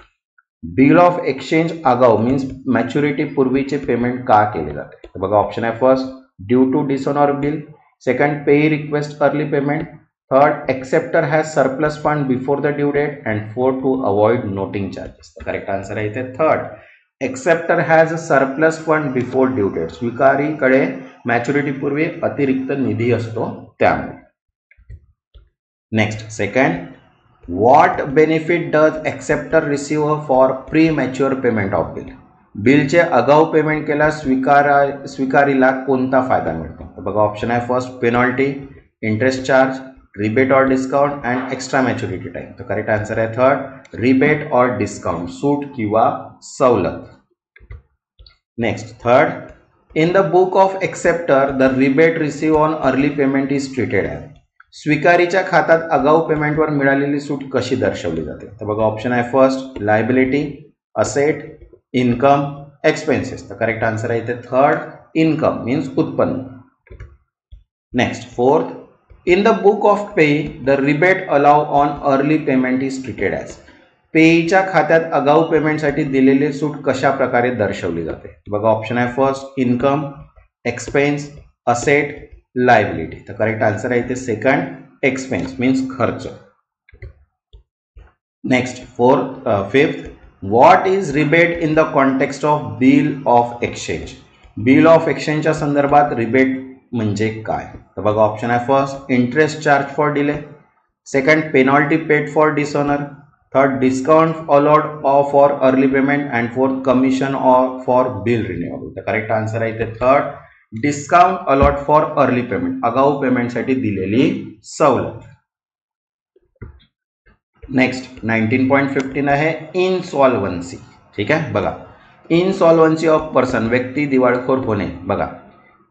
Bill of exchange आगाऊ मीन्स मॅच्युरिटी पूर्वीचे पेमेंट का केले जाते? तर बघा ऑप्शन आहे first due to dishonour bill, second pay request early payment, third acceptor has surplus fund before the due date, and fourth to avoid noting charges. तर correct answer आहे इथे third acceptor has a surplus fund before due date. स्वीकारीकडे maturity पूर्वी अतिरिक्त निधी असतो त्यामुळे. Next second, what benefit does acceptor receive for premature payment of bill. बिलचे आगाऊ पेमेंट केला स्वीकारीला कोणता फायदा मिळतो? तर बघा ऑप्शन आहे first penalty, interest charge, rebate or discount and extra maturity time. तर करेक्ट आन्सर आहे थर्ड रिबेट और डिस्काउंट, सूट किंवा सवलत. Next third, in the book of acceptor the rebate receive on early payment is treated as. स्वीकारीच्या खात्यात आगाऊ पेमेंटवर मिळालेली सूट कशी दर्शवली जाते? तर बघा ऑप्शन आहे first liability, asset, income, expenses. तर करेक्ट आन्सर आहे इथे थर्ड इन्कम मीन्स उत्पन्न. Next fourth, in the book of pay the rebate allow on early payment is treated as. पेईच्या खात्यात आगाऊ पेमेंटसाठी दिलेली सूट कशा प्रकारे दर्शवली जाते? बघा ऑप्शन आहे first income, expense, asset, liability. तर करेक्ट आन्सर आहे इथे सेकंड एक्सपेन्स मीन्स खर्च. Next fifth, what is rebate in the context of bill of exchange. Bill of एक्सचेंजच्या संदर्भात रिबेट म्हणजे काय? तर बघा ऑप्शन आहे first interest charge for delay, second penalty paid for dishonour, third discount allot for early payment, and fourth commission for bill renewal. तर correct answer आहे इथे third discount allot for early payment, आगाऊ पेमेंटसाठी दिलेली सवलत. Next 19.15 आहे इनसॉल्वन्सी. ठीक आहे, बघा इनसॉल्वन्सी ऑफ पर्सन, व्यक्ती दिवाळखोर होणे. बघा,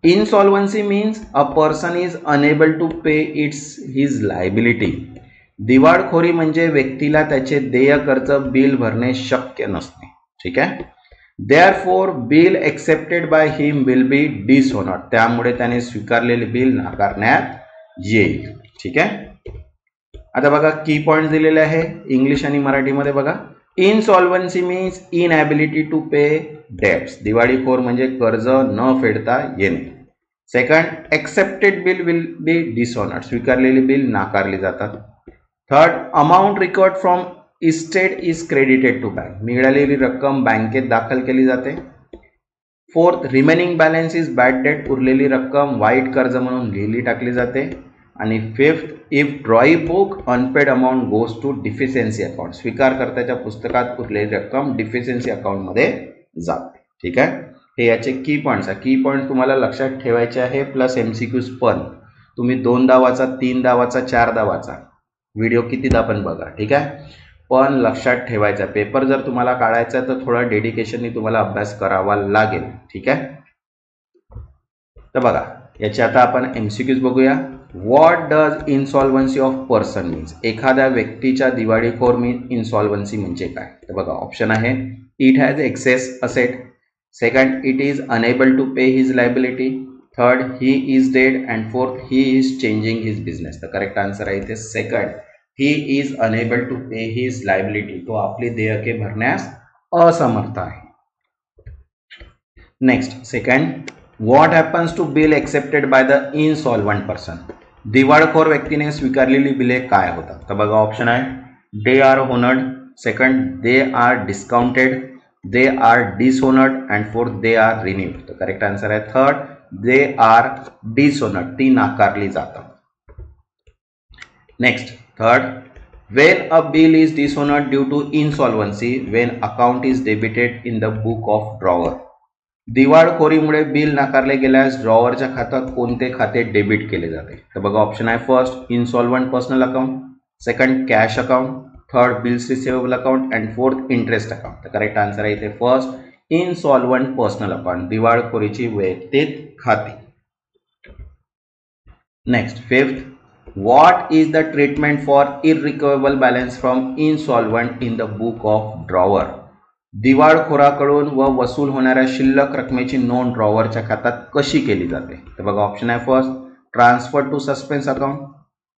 insolvency means a person is unable to pay his liability. दिवाळखोरी म्हणजे व्यक्तीला त्याचे देय कर्ज बिल भरणे शक्य नसते. ठीक आहे. Therefore bill accepted by him will be dishonoured. त्यामुळे त्याने स्वीकारलेले बिल नाकारण्यात येईल. ठीक आहे. आता बघा की पॉइंट दिलेले आहे इंग्लिश आणि मराठीमध्ये. बघा, insolvency means inability to pay debts. दिवाळीखोर म्हणजे कर्ज न फेडता येणे. Second, accepted bill will be dishonoured. स्वीकारलेली बिल नाकारली जातात. Third, amount record from estate is credited to bank. मिळालेली रक्कम बँकेत दाखल केली जाते. Fourth, remaining balance is bad debt. उरलेली रक्कम वाईट कर्ज म्हणून लिहिली टाकली जाते. आणि fifth, if drawee book unpaid amount goes to deficiency account. स्वीकारकर्त्याच्या पुस्तकात उरलेली रक्कम डिफिशियन्सी अकाउंटमध्ये जाते. ठीक आहे. हे याचे की पॉईंट्स आहे. की पॉईंट तुम्हाला लक्षात ठेवायचे आहे प्लस MCQs पण. तुम्ही 2दा वाचा, 3दा वाचा, 4दा वाचा, व्हिडिओ कितीदा पण बघा. ठीक आहे. पण लक्षात ठेवायचा, पेपर जर तुम्हाला काढायचा तर थोडा डेडिकेशननी तुम्हाला अभ्यास करावा लागेल. ठीक आहे. तर बघा, याचे आता आपण MCQs बघूया. What does insolvency of person means. एखाद्या व्यक्तीच्या दिवाळीखोर मीन्स इनसॉल्वन्सी म्हणजे काय. तर बघा, ऑप्शन आहे it has excess asset. Second, it is unable to pay his liability. Third, he is dead. And fourth, he is changing his business. तर correct answer आहे इथे second, he is unable to pay his liability. तो आपली देयके भरण्यास असमर्थ आहे. Next, second, what happens to bill accepted by the insolvent person. दिवाळखोर व्यक्तीने स्वीकारलेली बिले काय होतात. तर बघा, ऑप्शन आहे they are honoured. Second, they are discounted. They are dishonoured. And fourth, they are renewed. तर करेक्ट आन्सर आहे थर्ड, दे आर डिसओनर्ड. ती नाकारली जातात. Next, third, when a bill is dishonored due to insolvency, when account is debited in the book of drawer. दिवाळखोरीमुळे bill नाकारले गेल्यास ड्रॉवरच्या खात्यात कोणते खाते डेबिट केले जाते. तर बघा, ऑप्शन आहे first, insolvent personal account. Second, cash account. Third, bills receivable account. And fourth, interest account. तर करेक्ट आन्सर आहे इथे फर्स्ट, इनसॉल्वंट पर्सनल अकाउंट. दिवाळखोरीची वैयक्तिक खाती. Next, fifth, what is the treatment for irrecoverable balance from insolvent in the book of drawer. दिवाळखोराकडून व वसूल होणाऱ्या शिल्लक रकमेची नोंद ड्रॉवरच्या खात्यात कशी केली जाते. तर बघा, ऑप्शन आहे first, transfer to suspense account.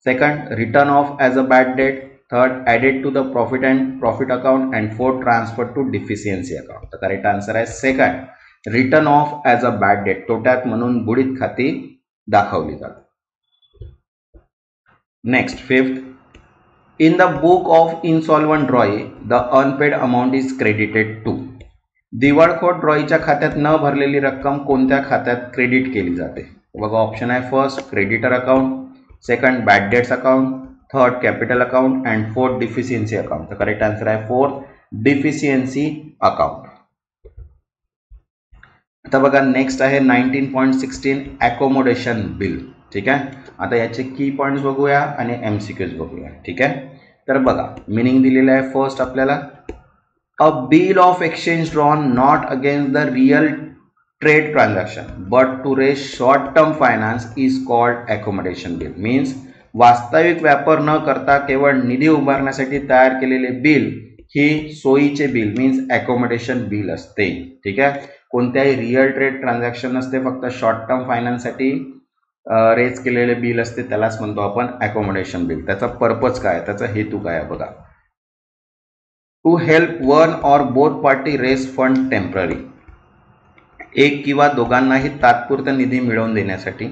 Second, written off as a bad debt. Third, added to the profit account. And fourth, transfer to deficiency account. तर करेक्ट आन्सर आहे second, written off as a bad debt. तोट्यात म्हणून बुडीत खाती दाखवली जातात. Next, fifth, in the book of insolvent Roy, the unpaid amount is credited to. दिवाळखोर ड्रॉईच्या खात्यात न भरलेली रक्कम कोणत्या खात्यात क्रेडिट केली जाते. बघा, ऑप्शन आहे first, creditor account. Second, bad dates account. Third, capital account. And fourth, deficiency account. तर करेक्ट आन्सर आहे फोर्थ, डिफिशियन्सी अकाउंट. आता बघा, नेक्स्ट आहे 19.16 अकोमोडेशन बिल. ठीक आहे. आता याचे की पॉईंट्स बघूया आणि MCQs बघूया. ठीक आहे. तर बघा, मिनिंग दिलेलं आहे फर्स्ट आपल्याला, a bill of exchange drawn not against the real trade transaction but to raise short term finance is called accommodation bill. Means वास्तविक व्यापार न करता केवळ निधी उभारण्यासाठी तयार केलेले बिल ही सोयीचे बिल मीन्स अकोमोडेशन बिल असते. ठीक आहे. कोणत्याही रिअल ट्रेड ट्रान्झॅक्शन नसते, फक्त शॉर्ट टर्म फायनान्ससाठी रेज केलेले बिल असते, त्यालाच म्हणतो आपण अकोमोडेशन बिल. त्याचा पर्पज काय, त्याचा हेतू काय बघा, to help one or both party raise fund temporary. एक किंवा दोघांनाही तात्पुरता निधी मिळवून देण्यासाठी.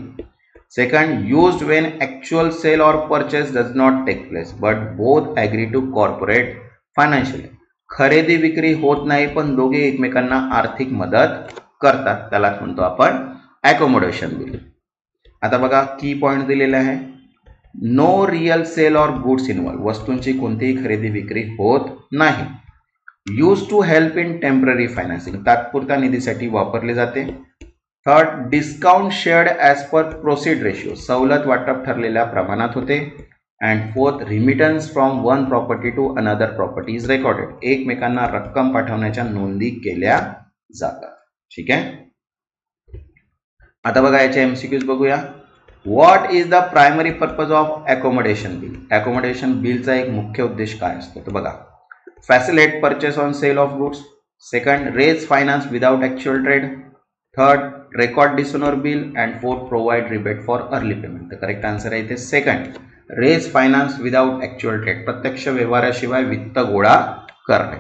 Second, used when actual sale or purchase does not take place but both agree to cooperate financially. खरेदी विक्री होत नाही पण दोघे एकमेकांना आर्थिक मदत करतात, त्यालाच म्हणतो आपण अकोमोडेशन बिल. आता बघा, की पॉइंट दिलेले आहे, no real sale or goods involve. वस्तूंची कोणतीही खरेदी विक्री होत नाही. Use to help in temporary financing. तात्पुरत्या निधीसाठी वापरले जाते. Third, discount shared as per proceed ratio. सवलत वाटप ठरलेल्या प्रमाणात होते. And fourth, remittance from one property to another property is recorded. एकमेकांना रक्कम पाठवण्याच्या नोंदी केल्या जातात. ठीक आहे. आता बघा याचे एमसीक्यूज बघूया. What is the primary purpose of accommodation bill? Accommodation बिलचा एक मुख्य उद्देश काय असतो? तर बघा, facilitate purchase on sale of goods. Second, raise finance without actual trade. Third, record dishonour bill. And fourth, provide rebate for early payment. तर correct answer आहे इथे second, raise finance without actual trade. प्रत्यक्ष व्यवहाराशिवाय वित्त गोळा करणे.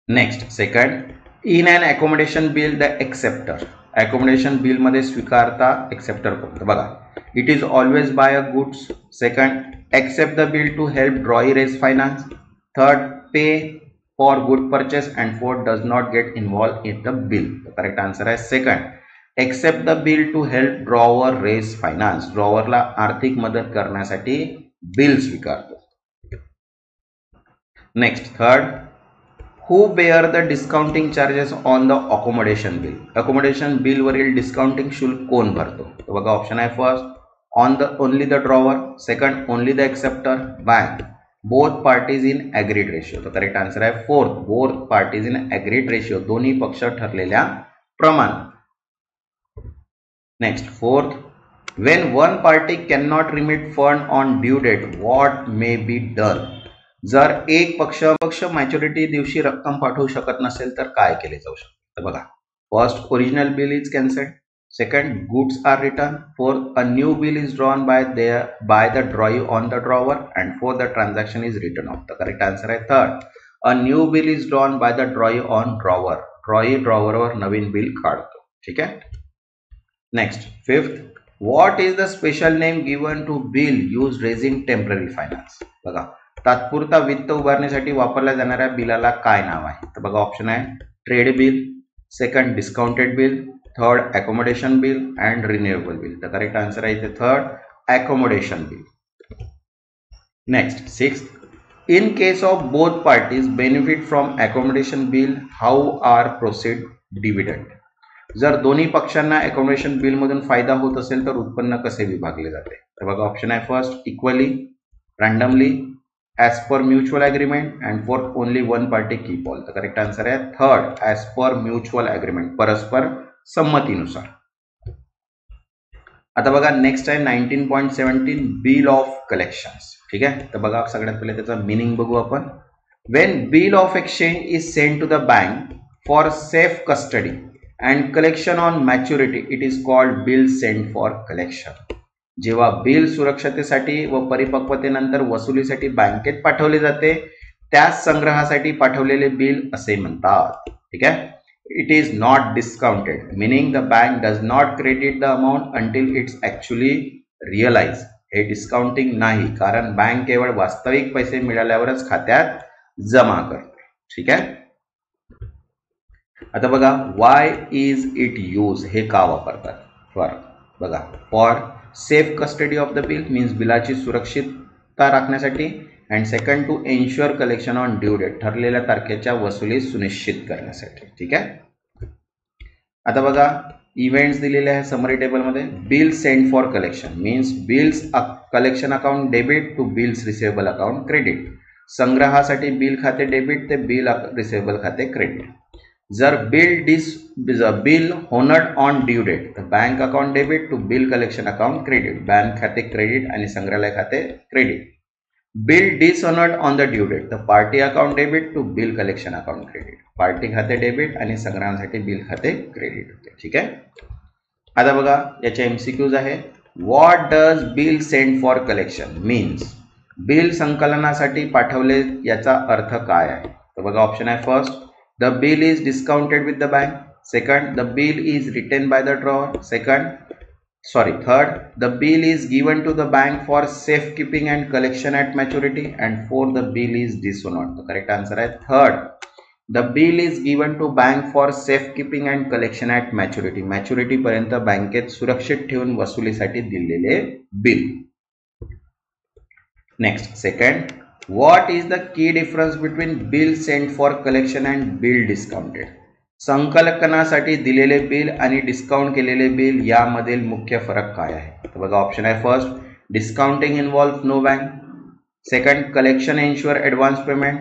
Next, second, in an accommodation bill the acceptor. Accommodation bill मध्ये स्वीकारता एक्सेप्टर कोणतं? बघा, it is always buy a goods. Second, accept the bill to help drawee raise finance. Third, pay for good purchase. And fourth, does not get involve in the bill. Correct answer आहे second, accept the bill to help drawer raise finance. ड्रॉवरला आर्थिक मदत करण्यासाठी bill स्वीकारतो. Next, third, who bear the discounting charges on the accommodation bill? Accommodation bill वरील discounting शुल्क कोण भरतो? तर बघा ऑप्शन आहे first, on the only the drawer. Second, only the acceptor. Bank. Both parties in agreed ratio. तर correct answer आहे fourth, both parties in agreed ratio. दोन्ही पक्ष ठरलेल्या प्रमाणात. Next, fourth, when one party cannot remit fund on due date, what may be done? जर एक पक्ष maturity दिवशी रक्कम पाठवू शकत नसेल तर काय केले जाऊ शकते? तर बघा, first, original bill is cancelled. Second, goods are return. Fourth, a new bill is drawn by the drawee on the drawer. And fourth, the transaction is written off. The correct answer आहे third, a new bill is drawn by the drawee on drawer. Drawee ड्रॉवरवर नवीन bill काढतो. ठीक आहे. Next, fifth, what is the special name given to bill use raising temporary finance? बघा, तात्पुरता वित्त उभारण्यासाठी वापरल्या जाणाऱ्या बिलाला काय नाव आहे? तर बघा ऑप्शन आहे, trade bill. Second, discounted bill. Third, accommodation bill. And renewable bill. तर करेक्ट आन्सर आहे इथे third, accommodation bill. Next, sixth, in case of both parties benefit from accommodation bill, how are proceed dividend? जर दोन्ही पक्षांना accommodation bill मधून फायदा होत असेल तर उत्पन्न कसे विभागले जाते? तर बघा ऑप्शन आहे first, equally. Randomly. as per mutual agreement. and fourth, only one party keep all. तर करेक्ट आन्सर आहे third, as per mutual agreement. परस्पर संमतीनुसार. आता बघा नेक्स्ट आहे 19.17, बिल ऑफ कलेक्शन्स. ठीक आहे. तर बघा सगळ्यात पहिले त्याचा मिनिंग बघू आपण. when bill of exchange is sent to the bank for safe custody and collection on maturity, it is called bill sent for collection. जेव्हा बिल सुरक्षतेसाठी व परिपक्वतेनंतर वसुलीसाठी बँकेत पाठवले जाते त्याच संग्रहासाठी पाठवलेले बिल असे म्हणतात. ठीक आहे. It is not discounted, meaning the bank does not credit the amount until it's actually realise. हे डिस्काउंटिंग नाही, कारण बँक केवळ वास्तविक पैसे मिळाल्यावरच खात्यात जमा करते. ठीक आहे. आता बघा, वाय इज इट यूज, हे का वापरतात? फॉर, बघा, for safe custody of the bill, means बिलाची सुरक्षितता राखण्यासाठी. And second, to ensure collection on due date, ठरलेल्या तारखेच्या वसुली सुनिश्चित करण्यासाठी. ठीक आहे. आता बघा, इव्हेंट्स दिलेले आहे समरी टेबलमध्ये. Bill send for collection means bills collection account debit to bills receivable account credit. संग्रहासाठी बिल खाते डेबिट ते बिल रिसिवेबल खाते क्रेडिट. जर bill honoured on due date तर bank account debit to bill collection account credit. Bank खाते credit आणि संग्रहालय खाते credit. Bill dishonoured on the due date तर party account debit to bill collection account credit. Party खाते debit आणि संग्रहासाठी bill खाते क्रेडिट होते. ठीक आहे. आता बघा याचे एमसीक्यूज आहे. What does bill send for collection means? Bill संकलनासाठी पाठवले याचा अर्थ काय आहे? तर बघा ऑप्शन आहे first, the bill is discounted with the bank. Second, the bill is written by the drawer. Third, the bill is given to the bank for safekeeping and collection at maturity. And fourth, the bill is dishonored. The correct answer is third, the bill is given to bank for safekeeping and collection at maturity. Maturity पर्यंत बँकेत सुरक्षित ठेवून वसुलीसाठी दिलेले bill. Next, second, what is the key difference between bill sent for collection and bill discounted? संकलनासाठी दिलेले bill आणि discount केलेले बिल यामधील मुख्य फरक काय आहे? तर बघा ऑप्शन आहे first, discounting involve no bank. Second, collection ensure advance payment.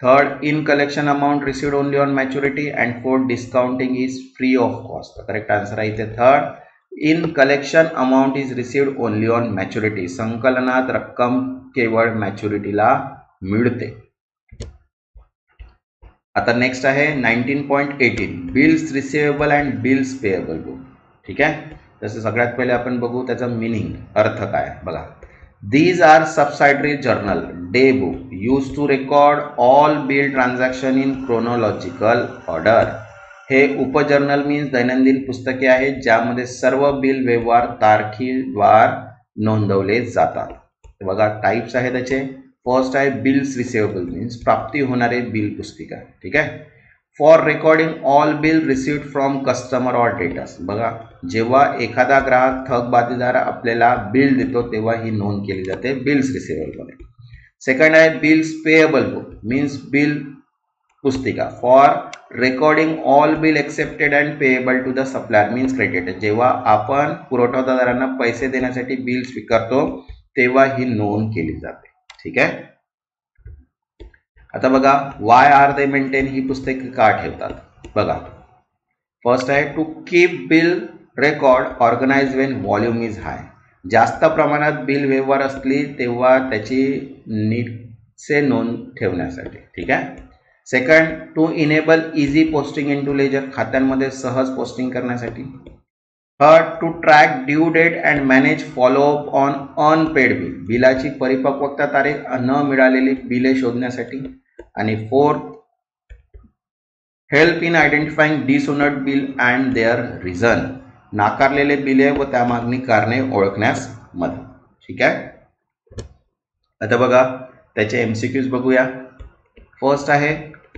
Third, in collection amount received only on maturity. And fourth, discounting is free of cost. The correct answer आहे इथे third. In collection amount is received only on maturity. संकलनात रक्कम केवळ मॅच्युरिटीला मिळते. आता next आहे 19.18 bills receivable and bills payable book. ठीक आहे, तसं सगळ्यात पहिले आपण बघू त्याचा मीनिंग, अर्थ काय. बघा, these are subsidiary journal day book used to record all bill transaction in chronological order. हे उपजर्नल मीन्स दैनंदिन पुस्तके आहेत ज्यामध्ये सर्व बिल व्यवहार तारखेवार नोंदवले जातात. बघा, टाइप्स आहे त्याचे. फर्स्ट आहे बिल्स रिसिवेबल मीन्स प्राप्ती होणारे बिल पुस्तिका. ठीक आहे. For recording all bill received from customer or debtors. बघा, जेव्हा एखादा ग्राहक थकबाकीदार आपल्याला बिल देतो तेव्हा ही नोंद केली जाते बिल्स रिसिवेबल मध्ये. सेकंड आहे bills payable book means bill पुस्तिका for recording all bill accepted and payable to the supplier means credit. जेव्हा आपण पुरवठादारांना पैसे देण्यासाठी बिल स्वीकारतो तेव्हा ही नोंद केली जाते. ठीक आहे. आता बघा, वाय आर दे मेंटेन, ही पुस्तके का ठेवतात. बघा, फर्स्ट आहे to keep bill record organise when volume is high. जास्त प्रमाणात बिल व्यवहार असली तेव्हा त्याची नीटचे नोंद ठेवण्यासाठी. ठीक आहे. Second, to enable easy posting into ledger, खात्यांमध्ये सहज पोस्टिंग करण्यासाठी. Third, to track due date and manage follow up on unpaid bill, बिलाची परिपक्वता तारीख न मिळालेली बिले शोधण्यासाठी. आणि fourth, help in identifying dishonoured bill and their reason, नाकारलेले बिले व त्या मागणी कारणे ओळखण्यास मदत. ठीक आहे. आता बघा त्याचे एमसीक्यूज बघूया. फर्स्ट आहे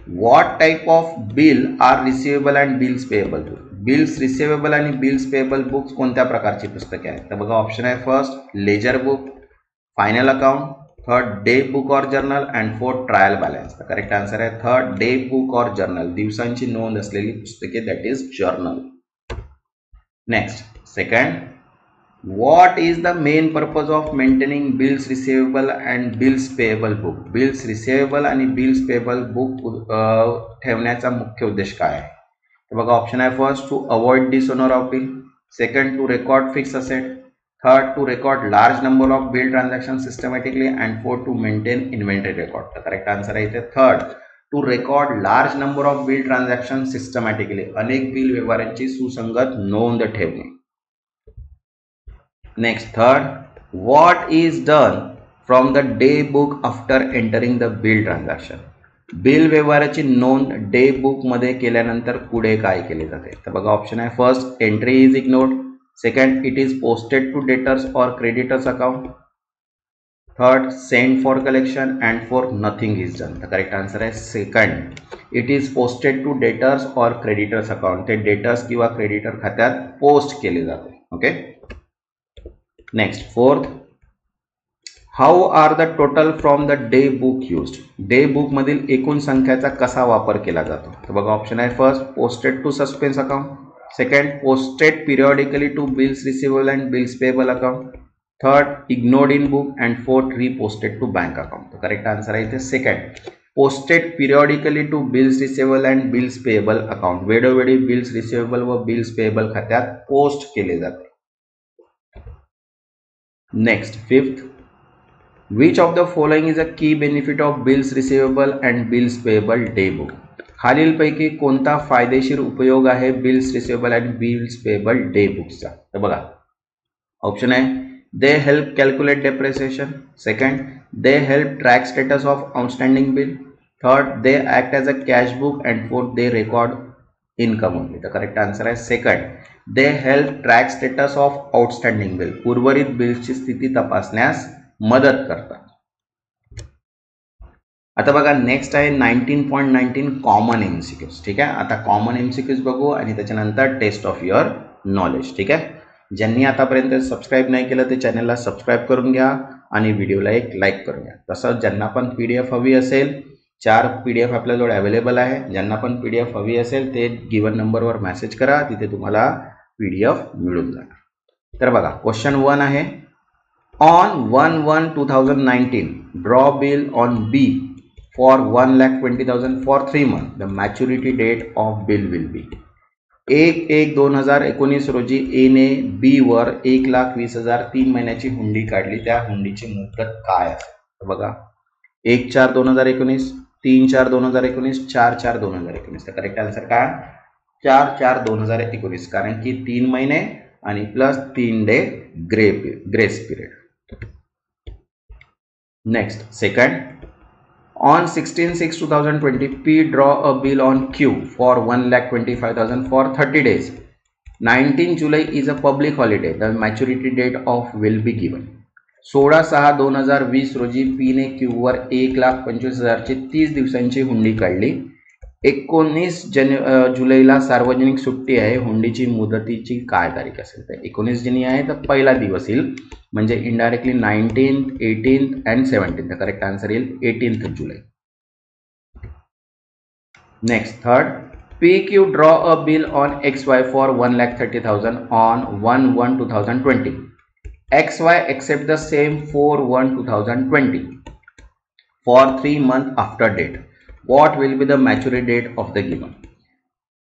what type of bill are receivable and bills payable. Bills receivable आणि बिल्स पेएबल बुक्स कोणत्या प्रकारची पुस्तके आहेत. तर बघा, ऑप्शन आहे first ledger book, final account, third day book और journal and fourth trial balance. Correct answer आहे थर्ड डे बुक और जर्नल, दिवसांची नोंद असलेली पुस्तके, that is journal. Next, second, what is the main purpose of maintaining bills receivable and bills payable book. Bills receivable आणि bills payable book ठेवण्याचा मुख्य उद्देश काय आहे. तर बघा, ऑप्शन आहे first to avoid dishonour of bill, second to record fix asset, third to record large number of bill transactions systematically, and fourth to maintain inventory record. The correct answer आहे इथे third, to record large number of bill transactions systematically, अनेक bill व्यवहारांची सुसंगत नोंद ठेवणे. Next, third, what is done from the day book after entering the bill transaction. Bill व्यवहाराची नोंद day book मध्ये केल्यानंतर पुढे काय केले जाते. तर बघा, ऑप्शन आहे first entry is ignored, second it is posted to debtors or creditors account, third sent for collection, and fourth nothing is done. The correct answer is second, it is posted to debtors or creditors account. ते debtors किंवा creditor खात्यात post केले जाते. Okay. Next, fourth, how are the total from the day book used. Day book मधील एकूण संख्याचा कसा वापर केला जातो. तर बघा, ऑप्शन आहे first posted to suspense account, second posted periodically to bills receivable and bills payable account, third ignored in book, and fourth reposted to bank account. The correct answer is second, posted periodically to bills receivable and bills payable account. वेळोवेळी bills receivable व bills payable खात्यात post केले जाते. Next, fifth, which of the following is a key benefit of bills receivable and bills payable day book. खालीलपैकी कोणता फायदेशीर उपयोग आहे बिल्स रिसिवेबल आणि बिल्स पेएबल डे बुक्सचा. तर बघा, ऑप्शन आहे they help calculate depreciation, second they help track status of outstanding bill, third they act as a cash book, and fourth they record income only. The correct answer आहे second, they help track status of outstanding bill, उर्वरित बिल्सची स्थिती तपासण्यास मदत करतात. आता बघा, next आहे 19.19 कॉमन एमसीक्यूज. ठीक आहे. आता कॉमन एमसीक्यूज बघू आणि त्याच्यानंतर टेस्ट ऑफ युअर नॉलेज. ठीक आहे. ज्यांनी आतापर्यंत सबस्क्राईब नाही केलं ते चॅनलला सबस्क्राईब करून घ्या आणि व्हिडिओला एक लाईक करून घ्या. तसंच ज्यांना पण PDF हवी असेल, 4 PDF आपल्याजवळ अवेलेबल आहे. ज्यांना पण PDF हवी असेल ते गिवन नंबरवर मेसेज करा, तिथे तुम्हाला PDF मिळून जाणार. तर बघा, क्वेश्चन 1 आहे on 1/1/2019 draw bill on B for 1,20,000 for 3 months. The maturity date of bill will be 1/1/2019 रोजी ए ने बी वर 1,20,000 3 महिन्याची हुंडी काढली. त्या हुंडीची मुदत काय असेल बघा. 1/4/2019, 3/4/2019, 4/4/2019. तर करेक्ट आन्सर काय 4/4/2019 कारण की 3 महिने आणि plus 3 day grace period. Next second, on 16/6/2020 P draw a bill on Q for 1,25,000 for 30 days. 19 July is a public holiday. The maturity date of will be given. 16/6/2020 रोजी P ने Q वर 1,25,000 ची 30 दिवसांची हुंडी काढली. 19 जुलैला सार्वजनिक सुट्टी आहे. हुंडीची मुदतीची काय तारीख असेल तर 19 जुलै आहे तर पहिला दिवस येईल म्हणजे indirectly 19th, 18th and 17th. The correct answer येईल 18th July. Next third, PQ draw a bill on XY for 1,30,000 on 1/1/2020. XY accept the same 4/1/2020 for 3 months after date. What will be the maturity date of the given?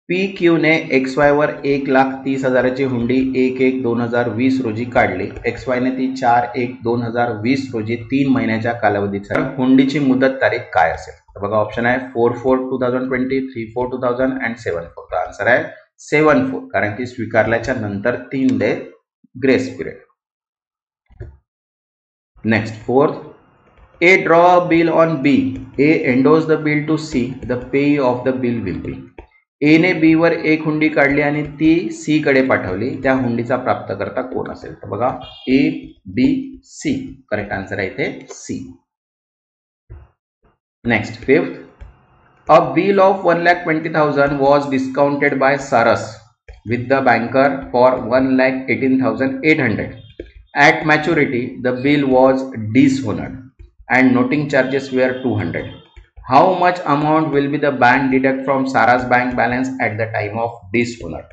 PQ ने XY वर 1,30,000 हुंडी 1/1/2020 रोजी काढली. XY ने ती 4/1/2020 रोजी 3 महिन्याच्या कालावधीचा हुंडीची मुदत तारीख काय असेल तर बघा ऑप्शन आहे 4/4/2020, 3/4/2000 and 7/4. तर आन्सर आहे 7/4 कारण की स्वीकारल्याच्या नंतर 3 day grace period. Next fourth, A draw a bill on B. A endorse the bill to C. The payee of the bill will be. A ने B वर एक हुंडी काढली आणि ती C कडे पाठवली. त्या हुंडीचा प्राप्तकर्ता कोण असेल तर बघा A, B, C. Correct answer आहे इथे C. Next fifth, a bill of 1,20,000 was discounted by Saras with the banker for 1,18,800. At maturity, the bill was dishonored and noting charges were 200. How much amount will be the bank deduct from Saras bank balance at the time of dishonor?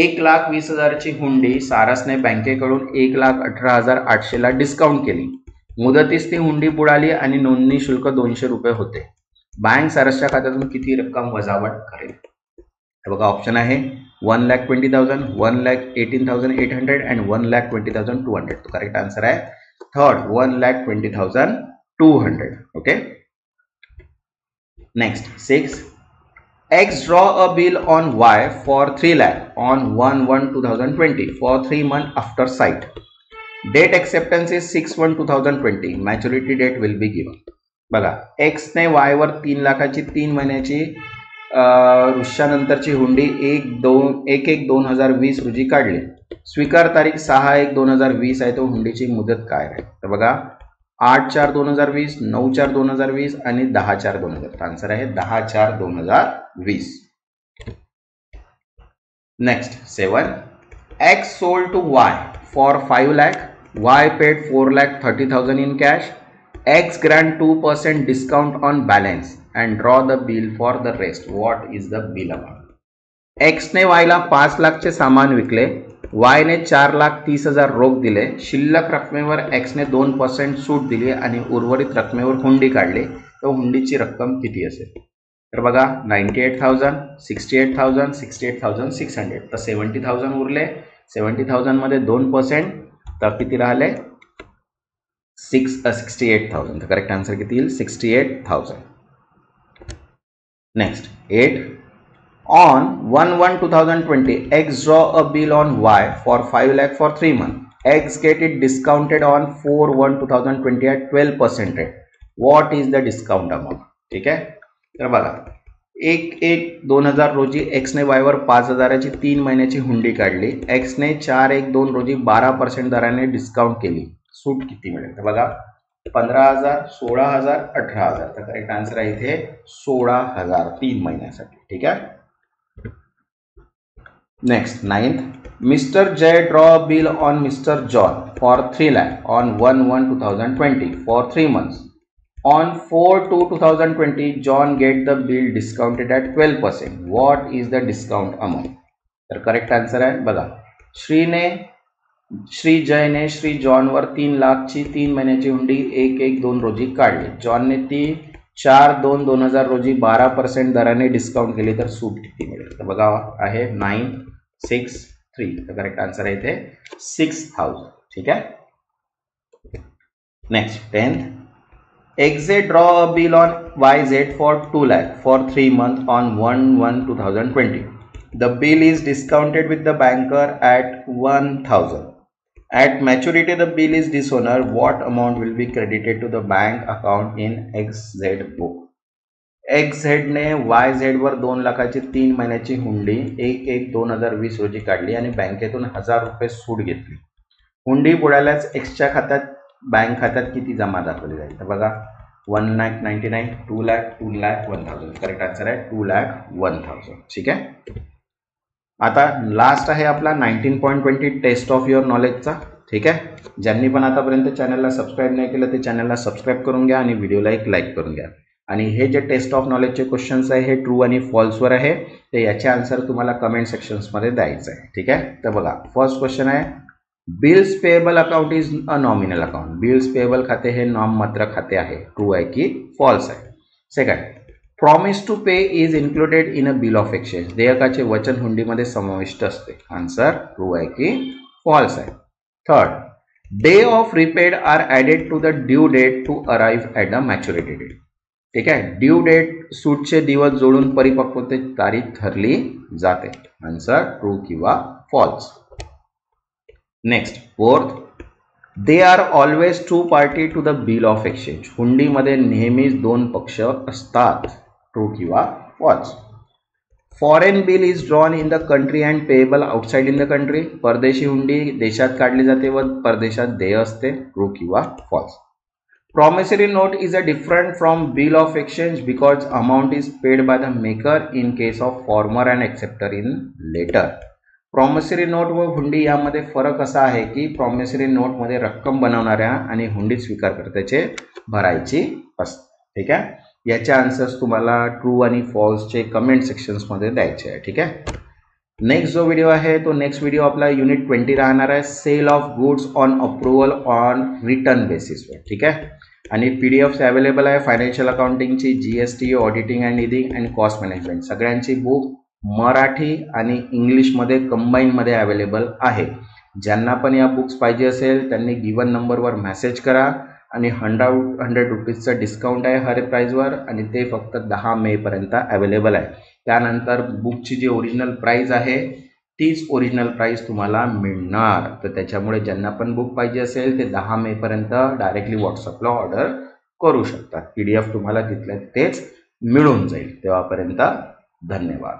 1,20,000 ची हुंडी सारसने बँकेकडून 1,18,800 ला discount केली. मुदतीस ती हुंडी बुडाली आणि नोंदणी शुल्क 200 रुपये होते. बँक सारसच्या खात्यातून किती रक्कम वजावट करेल बघा ऑप्शन आहे 1,20,000, 1,18,800 and 1,20,200. तो करेक्ट आन्सर आहे third 1,20,200. okay. Next 6, X draw a bill on Y for 3 lakh on 1/1/2020 for 3 months after sight. Date acceptance is 6/1/2020. Maturity date will be given. बघा X ने Y वर 3 लाखाची 3 महिन्याची वृक्षानंतरची हुंडी 1/1/2020 रोजी काढली. स्वीकार तारीख 6/1/2020 आहे. तो हुंडीची मुदत काय आहे तर बघा 8/4/2020, 9/4/2020 आणि 10/4/2020. आन्सर आहे 10/4/2020. Next 7, X sold to Y for 5 lakh. Y paid 4,30,000 in cash. X grant 2% discount on balance and draw the bill for the rest. What is the bill amount? X ने Y ला 5 लाखचे सामान विकले. Y ने 4,30,000 रोख दिले. शिल्लक रकमेवर X ने 2% सूट दिली आणि उर्वरित रकमेवर हुंडी काढली. तर हुंडीची रक्कम किती असेल तर बघा 98,000, 68,000, 68,600. तर 70,000 उरले. 70,000 मध्ये 2% तर किती राहिले 68,000. तर करेक्ट आन्सर किती येईल 68,000. Next 8, on 1/1/2020 X draw a bill on Y for 5 lakh for 3 months. X get it discounted on 4/1/2020 at 12% rate. What is the discount amount? ठीक आहे तर बघा 1/1/2000 रोजी X ने Y वर 5,000 ची 3 महिन्याची हुंडी काढली. X ने 4/1/2 रोजी 12% दराने डिस्काउंट केली. सूट किती मिळेल तर बघा 15,000, 16,000, 18,000. तर करेक्ट आन्सर आहे इथे 16,000 3 महिन्यासाठी. ठीक आहे. Next 9th, Mr. Jay draw a bill on Mr. John for 3 lakh on 1/1/2020 for 3 months. On 4/2/2020 John get the bill discounted at 12%. What is the discount amount? तर करेक्ट आन्सर आहे बघा श्री जय ने Shri John वर 3 लाखची 3 महिन्याची हुंडी 1/1/2 रोजी काढली. जॉन ने ती 4/2/2000 रोजी 12% दराने डिस्काउंट केली तर सूट किती मिळेल? तर बघा आहे 963. तर करेक्ट आन्सर आहे इथे 6000. ठीक आहे. Next 10th. XZ draw a bill on YZ for 2 lakh for 3 months on 1/1/2020. The bill is discounted with the banker at 1000. At maturity, the bill is dishonored. What amount will be credited to the bank account in XZ book? XZ ने YZ वर 2 लाखाची 3 महिन्याची हुंडी 1/1/2020 रोजी काढली आणि बँकेतून 1000 रुपये सूट घेतली. हुंडी बुडाल्यास Xच्या खात्यात बँक खात्यात किती जमा दाखवली जाईल? तर बघा 1,99,000, 2 लाख, 2 लाख, 1000. करेक्ट आन्सर आहे 2,01,000. ठीक आहे. आता लास्ट आहे आपला 19.20 टेस्ट ऑफ युअर नॉलेजचा. ठीक आहे. ज्यांनी पण आतापर्यंत चॅनलला सबस्क्राईब नाही केलं ते चॅनलला सबस्क्राईब करून घ्या आणि व्हिडिओला एक लाईक करून घ्या. आणि हे जे टेस्ट ऑफ नॉलेजचे क्वेश्चन्स आहे हे ट्रू आणि फॉल्सवर आहे. तर याचे आन्सर तुम्हाला कमेंट सेक्शन्समध्ये द्यायचं आहे. ठीक आहे. तर बघा फर्स्ट क्वेश्चन आहे bills payable account is a nominal account. Bills payable खाते हे नाममात्र खाते आहे. ट्रू आहे की फॉल्स आहे? Second, promise to pay is included in a bill of exchange. देयकाचे वचन हुंडीमध्ये समाविष्ट असते. आन्सर ट्रू आहे की फॉल्स आहे? Third, day of repaid are added to the due date to arrive at the maturity date. ठीक आहे. ड्यू डेट सूटचे दिवस जोडून परिपक्वतेची तारीख ठरली जाते. आन्सर ट्रू किंवा false? Next fourth, they are always two party to the bill of exchange. हुंडीमध्ये नेहमीच 2 पक्ष असतात. ट्रू किंवा false? Foreign bill is drawn in the country and payable outside in the country. परदेशी हुंडी देशात काढली जाते व परदेशात देय असते. ट्रू किंवा false? Promissory note is a different from bill of exchange because amount is paid by the maker in case of former and acceptor in latter. Promissory note व हुंडी यामध्ये फरक असा आहे की प्रॉमिसरी नोटमध्ये रक्कम बनवणाऱ्या आणि हुंडी स्वीकारकर्त्याचे भरायची असते. ठीक आहे. याचे आन्सर्स तुम्हाला ट्रू आणि फॉल्सचे कमेंट सेक्शन्समध्ये द्यायचे आहे. ठीक आहे. नेक्स्ट जो व्हिडिओ आहे तो नेक्स्ट व्हिडिओ आपला युनिट 20 राहणार आहे. Sale of goods on approval on return बेसिसवर. ठीक आहे. आणि PDF अवेलेबल आहे फायनान्शियल अकाउंटिंगची, GST, auditing and leading and cost management सगळ्यांची बुक मराठी आणि इंग्लिशमध्ये कंबाईनमध्ये अवेलेबल आहे. ज्यांना पण या बुक्स पाहिजे असेल त्यांनी गिवन नंबरवर मेसेज करा आणि 100 रुपीजचं डिस्काउंट आहे हर प्राईजवर आणि ते फक्त 10 मेपर्यंत अवेलेबल आहे. त्यानंतर बुकची जी ओरिजिनल प्राईज आहे तीच ओरिजिनल प्राईस तुम्हाला मिळणार. तर त्याच्यामुळे ज्यांना पण बुक पाहिजे असेल ते 10 मेपर्यंत डायरेक्टली व्हॉट्सअपला ऑर्डर करू शकतात. PDF तुम्हाला तिथल्या तेच मिळून जाईल. तेव्हापर्यंत धन्यवाद.